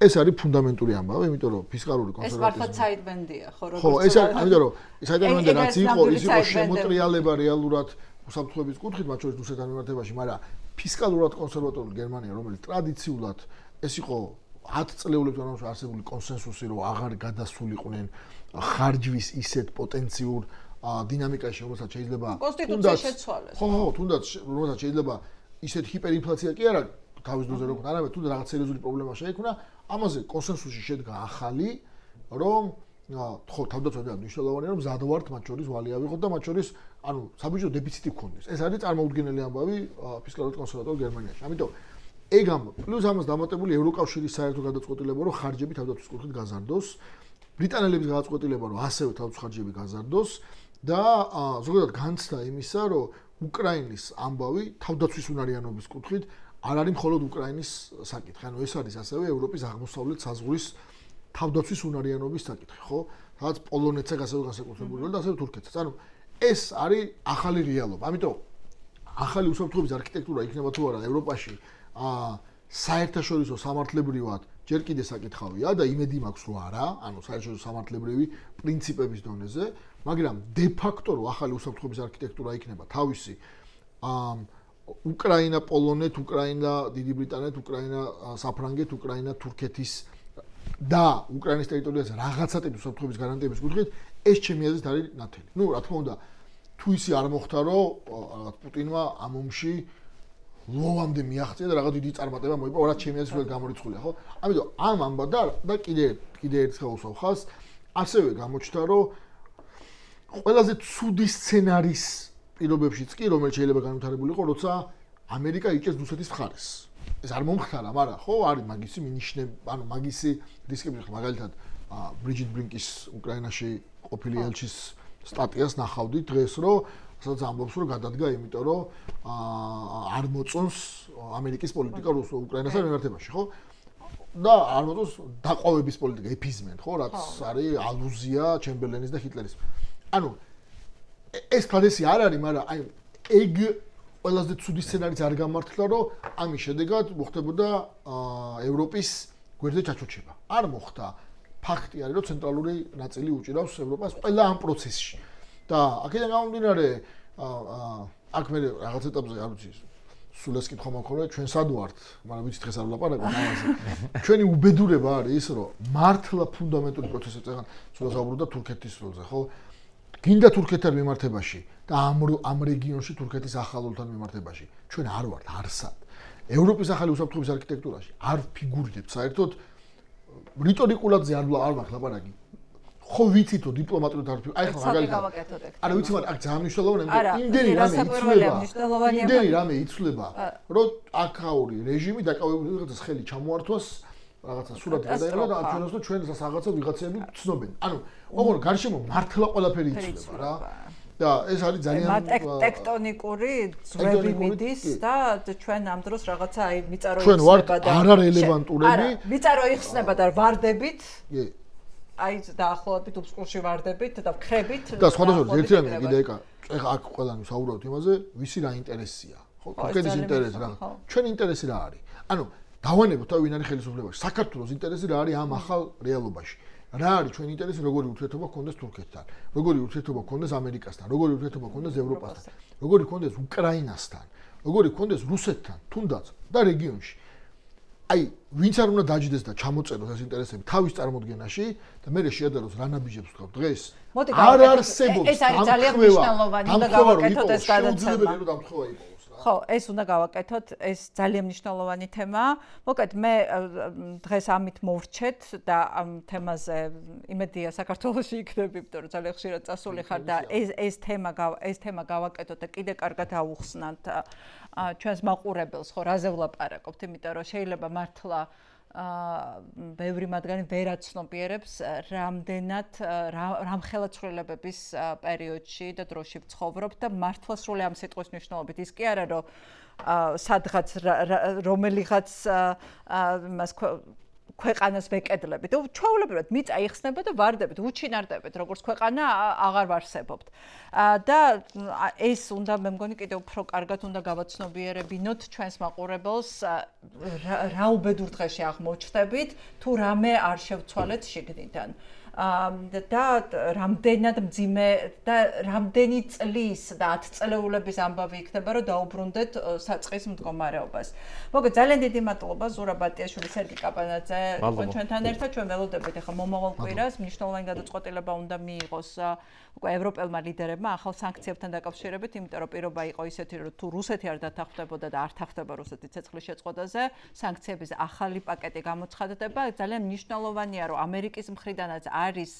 S4: ეს არის ფუნდამენტური ამბავი, იმიტომ რომ ფისკალური კონსერვატიზმი.
S1: ეს მართლა საიდვენდია, ხო, როგორც
S4: ხო, ეს არის, ამიტომ რომ საიდვენდე რაც იყო, ის იყო შემოტრიალება რეალურად უსაფრთხოების კუთხით, მათ შორის რუსეთთან მიმართებაში, მაგრამ ფისკალურად კონსერვატორული გერმანია, რომელიც ტრადიციულად ეს იყო 10 წლეულებს განმავლობაში არსებული კონსენსუსი, რომ აღარ გადასულიყვნენ ხარჯვის ისეთ პოტენციურ დინამიკაში, რომელსაც შეიძლება
S1: კონსტიტუცია შეცვალეს.
S4: ხო, თუნდაც რომელსაც შეიძლება ისეთ ჰიპერინფლაცია კი არა თავის დროზე როგორ არამედ თუ რაღაც სერიოზული პრობლემა შეექმნა, ამაზე კონსენსუსი შედგა ახალი, რომ ხო, თავდაცვად მნიშვნელოვანია, რომ მზად ვართ მათ შორის ვალი ავიღოთ და მათ შორის, ანუ საბიუჯეტო დეფიციტი გქონდეს. ეს არის წარმოუდგენელი ამბავი ფისკალურად კონსერვატორ გერმანიაში. ამიტომ ეგ ამბავი პლუს ამას დამატებული ევროკავშირის საერთო გადაწყვეტილება, რომ ხარჯები თავდაცვის კუთხით გაზარდოს, ბრიტანელების გადაწყვეტილება, რომ ასევე თავდაცვის ხარჯები გაზარდოს და ზოგადად განცდა იმისა, რომ უკრაინის ამბავი თავდაცვის უნარიანობის კუთხით არ არის მხოლოდ უკრაინის საკითხი. ანუ ეს არის ასევე ევროპის აღმოსავლეთ საზღვრის თავდაცვის უნარიანობის საკითხი, ხო? სადაც პოლონეთსაც ასევე განსაკუთრებული როლი და ასევე თურქეთსაც. ანუ ეს არის ახალი რეალობა. ამიტომ ახალი უსაფრთხოების არქიტექტურა იქნება თუ არა ევროპაში საერთაშორისო სამართლებრივად ჯერ კიდე საკითხავია და იმედი მაქვს რომ არა, ანუ საერთაშორისო სამართლებრივი პრინციპების დონეზე, მაგრამ de facto რომ ახალი უსაფრთხოების არქიტექტურა იქნება თავისი უკრაინა, პოლონეთ, უკრაინა, დიდი ბრიტანეთ, უკრაინა, საფრანგეთ, უკრაინა, თურქეთის და უკრაინის ტერიტორიაზე რაღაცა ტიპის უსაფრთხოების გარანტიების კუთხით, ეს ჩემი აზრით არის ნათელი. ნუ რა თქმა უნდა, თუ ისი არ მოხდა, რომ რაღაც პუტინმა ამ ომში ლოვამდე მიაღწია და რაღაც დიდი წარმატება მოიპოვა, რაც ჩემი აზრით ვერ გამორიცხულია, ხო? ამიტომ ამ ამბავ და კიდე ერთხელ უსავხას, ასევე გამოჩნდა, რომ ყველაზე ცუდი სცენარის პირობებშიც კი, რომელიც შეიძლება განვითარებული იყო, როცა ამერიკა იჭერს რუსეთის მხარეს. ეს არ მომხდარა, მაგრამ ხო, არის მაგისი მინიშნება, ანუ მაგისი რისკები ხდება, მაგალითად, ბრიჯიტ ბრინკის უკრაინაში ყოფილი ელჩის სტატიას ნახავდით დღეს, რომ სადაც ამბობს, რომ გადადგა, იმიტომ რომ არ მოწონს ამერიკის პოლიტიკა უკრაინასთან მიმართებაში, ხო? და არ მოწონს დაყვავების პოლიტიკა, ეფიზმენტ, ხო, რაც არის ალუზია ჩემბერლენის და ჰიტლერის. ანუ ეს ფადესი არ არის, მაგრამ აი ეგ ყველაზე ცუდი სცენარიც არ გამართლა, რომ ამის შედეგად მოხდებოდა ევროპის გვერდზე ჩაჩოჩება. არ მოხდა. ფაქტი არის, რომ ცენტრალური ნაწილი უჭირავს ევროპას ყველა ამ პროცესში. და აქედან გამომდინარე, აქ მე რაღაც ეტაპზე არ ვიცი, სულ ეს კითხვა მაქვს, რომ ჩვენ სად ვართ, მაგრამ ვიცი დღეს არ ვლაპარაკობ ამაზე. ჩვენი უბედურება არის ის, რომ მართლა ფუნდამენტური პროცესები წეგან სულ საუბრობდა თურქეთის როლზე, ხო? გინდა თურქეთთან მიმართებაში და ამ რეგიონში თურქეთის ახალულთან მიმართებაში. ჩვენ არ ვართ არსად. ევროპის ახალი უსაფრთხოების არქიტექტურაში არ ფიგურირებთ საერთოდ რიტორიკულადზე არ მაქვს ლაპარაკი. ხო ვიცით რომ დიპლომატიურად არ ფიგურირებთ. აი ხო მაგალითად. არა ვიცი, მაგრამ აქ ძალიან მნიშვნელოვანია, იმდენი რამე იცვლება, რომ აქაური რეჟიმი დაკავებული რაღაცას ხელი ჩამოართვას, რაღაცა სურათი გადაიღო და ჩვენს და ჩვენ რაღაცა ვიღაცები ცნობენ. ანუ ოღონდ გარშემო მართლა ყველაფერი იცვლება რა. და ეს არის ძალიან
S1: ტექტონიკური ძვები მიდის და ჩვენ ამ დროს რაღაცა აი მიწარო
S4: ჩვენ ვართ არარელევანტურები.
S1: არა, მიწარო იხსნება და ვარდებით. აი დაახლოებით უბსკულში ვარდებით და ვხრებით.
S4: და სხვადასხვა ერთი რამე კიდე ეკა, ეხლა აქ ყველანი საუბრობთ იმაზე, ვისი რა ინტერესია. ხო, თურქეთის ინტერესი რა. ჩვენი ინტერესი რა არის? ანუ დავანებოთ თავი ვინ არის ხელისუფლებაში. საქართველოს ინტერესი რა არის ამ ახალ რეალობაში? რა არის ჩვენი ინტერესი, როგორი ურთიერთობა გქონდეს თურქეთთან, როგორი ურთიერთობა გქონდეს ამერიკასთან, როგორი ურთიერთობა გქონდეს ევროპასთან, როგორი გქონდეს უკრაინასთან, როგორი გქონდეს რუსეთთან, თუნდაც და რეგიონში. აი, ვინც არ უნდა დაჯდეს და ჩამოწეროს ეს ინტერესები თავის წარმოდგენაში და მე შეადაროს რა ნაბიჯებს ვთქვათ დღეს. არ არსებობს.
S1: ეს არის ძალიან მნიშვნელოვანი და გავაკეთოთ ეს
S4: გადაცემა.
S1: ხო, ეს უნდა გავაკეთოთ, ეს ძალიან მნიშვნელოვანი თემაა. მოკეთ მე დღეს ამით მოვრჩეთ და ამ თემაზე იმედია საქართველოში იქნები, იმიტომ რომ ძალიან ხშირად წასული ხარ და ეს თემა გავაკეთოთ და კიდე კარგად ავუხსნათ ჩვენს მაყურებელს, ხო, რაზე ვლაპარაკობთ, იმიტომ რომ შეიძლება მართლა ბევრი მათგანი ვერ აცნობიერებს რამდენად რამხელა ცვლილებების პერიოდში და დროში ვცხოვრობ და მართლა სრული ამ სიტყვის მნიშვნელობით ის კი არა რომ სადღაც რომელიღაც ქვეყანას ვეკედლებით. ჩვეულებრივად მიწა იხსნება და ვარდებით, უჩინარდებით, როგორც ქვეყანა აღარ ვარსებობთ. და ეს უნდა მე მგონი კიდევ უფრო კარგად უნდა გავაცნობიერებინოთ ჩვენს მაყურებელს რა უბედურ დღეში აღმოჩნდებით, თუ რამე არ შევცვალეთ შიგნიდან. და რამდენად მძიმე და რამდენი წლის და 10 წლეულების ამბავი იქნება, რომ დაუბრუნდეთ საწყის მდგომარეობას. მოგეთ ძალიან დიდი მადლობა ზურაბ ბატიაშვილი, სერგი კაპანაძე, ჩვენთან ერთად ჩვენ ველოდებით ახლა მომავალ კვირას მნიშვნელოვანი გადაწყვეტილება უნდა მიიღოს უკვე ევროპელმა ლიდერებმა ახალ სანქციებთან დაკავშირებით, იმიტომ რომ პირობა იყო ისეთი, რომ თუ რუსეთი არ დათანხმდებოდა და არ თანხმდება რუსეთი ცეცხლის შეწყვეტაზე, სანქციების ახალი პაკეტი გამოცხადდება. ძალიან მნიშვნელოვანია, რომ ამერიკის მხრიდანაც არის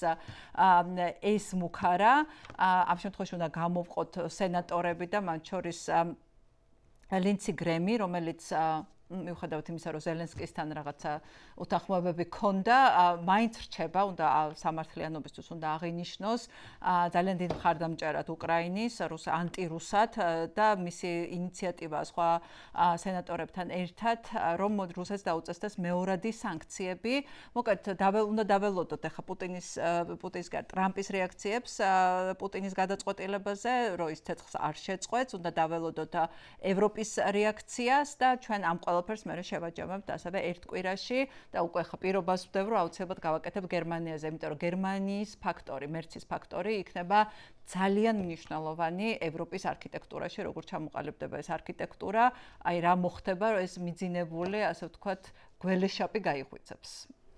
S1: ეს მუქარა. ამ შემთხვევაში უნდა გამოვყოთ სენატორები და მათ შორის ლინცი გრემი, რომელიც მიუხედავად იმისა, რომ ზელენსკისთან რაღაცა უთანხმოებები ჰქონდა, მაინც რჩება, უნდა სამართლიანობისთვის უნდა აღინიშნოს ძალიან დიდ მხარდამჭერად უკრაინის, ანტირუსად და მისი ინიციატივა სხვა სენატორებთან ერთად, რომ რუსეთს დაუწესდეს მეორადი სანქციები. მოკეთ უნდა დაველოდოთ ახლა პუტინისგან ტრამპის რეაქციებს პუტინის გადაწყვეტილებაზე, რომ ის ცეცხლს არ შეწყვეტს, უნდა დაველოდოთ ევროპის რეაქციას და ჩვენ ამ ყველაფერს მე შევაჯამებთ ასევე ერთ კვირაში და უკვე ხა პირობას ვდებ, რომ აუცილებლად გავაკეთებ გერმანიაზე, იმიტომ რომ გერმანიის ფაქტორი, მერცის ფაქტორი იქნება ძალიან მნიშვნელოვანი ევროპის არქიტექტურაში, როგორც ჩამოყალიბდება ეს არქიტექტურა, აი რა მოხდება, რომ ეს მიძინებული, ასე ვთქვათ, გველეშაპი გაიღვიძებს.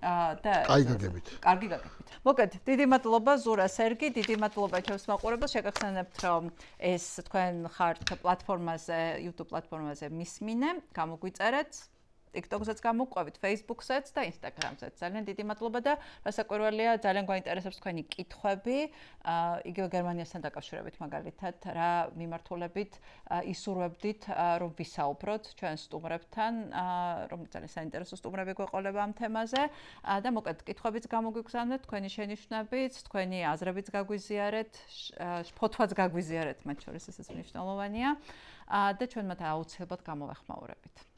S4: კარგი გაგებით.
S1: კარგი გაგებით. მოგეთ, დიდი მადლობა ზურა სერგი, დიდი მადლობა ჩვენს მაყურებელს. შეგახსენებთ, რომ ეს თქვენ ხართ პლატფორმაზე, YouTube პლატფორმაზე მისმინე, გამოგვიწერეთ. TikTok-ზეც გამოვყვებით, Facebook-ზეც და Instagram-ზეც. ძალიან დიდი მადლობა და რასაკვირველია, ძალიან გვაინტერესებს თქვენი კითხვები, იგივე გერმანიასთან დაკავშირებით მაგალითად, რა მიმართულებით ისურვებდით, რომ ვისაუბროთ ჩვენ სტუმრებთან, რომ ძალიან საინტერესო სტუმრები გვეყოლება ამ თემაზე და მოკეთ კითხვებიც გამოგვიგზავნეთ, თქვენი შენიშვნებიც, თქვენი აზრებიც გაგვიზიარეთ, ფოთვაც გაგვიზიარეთ, მათ შორის ესეც მნიშვნელოვანია და ჩვენ მათ აუცილებლად გამოვეხმაურებით.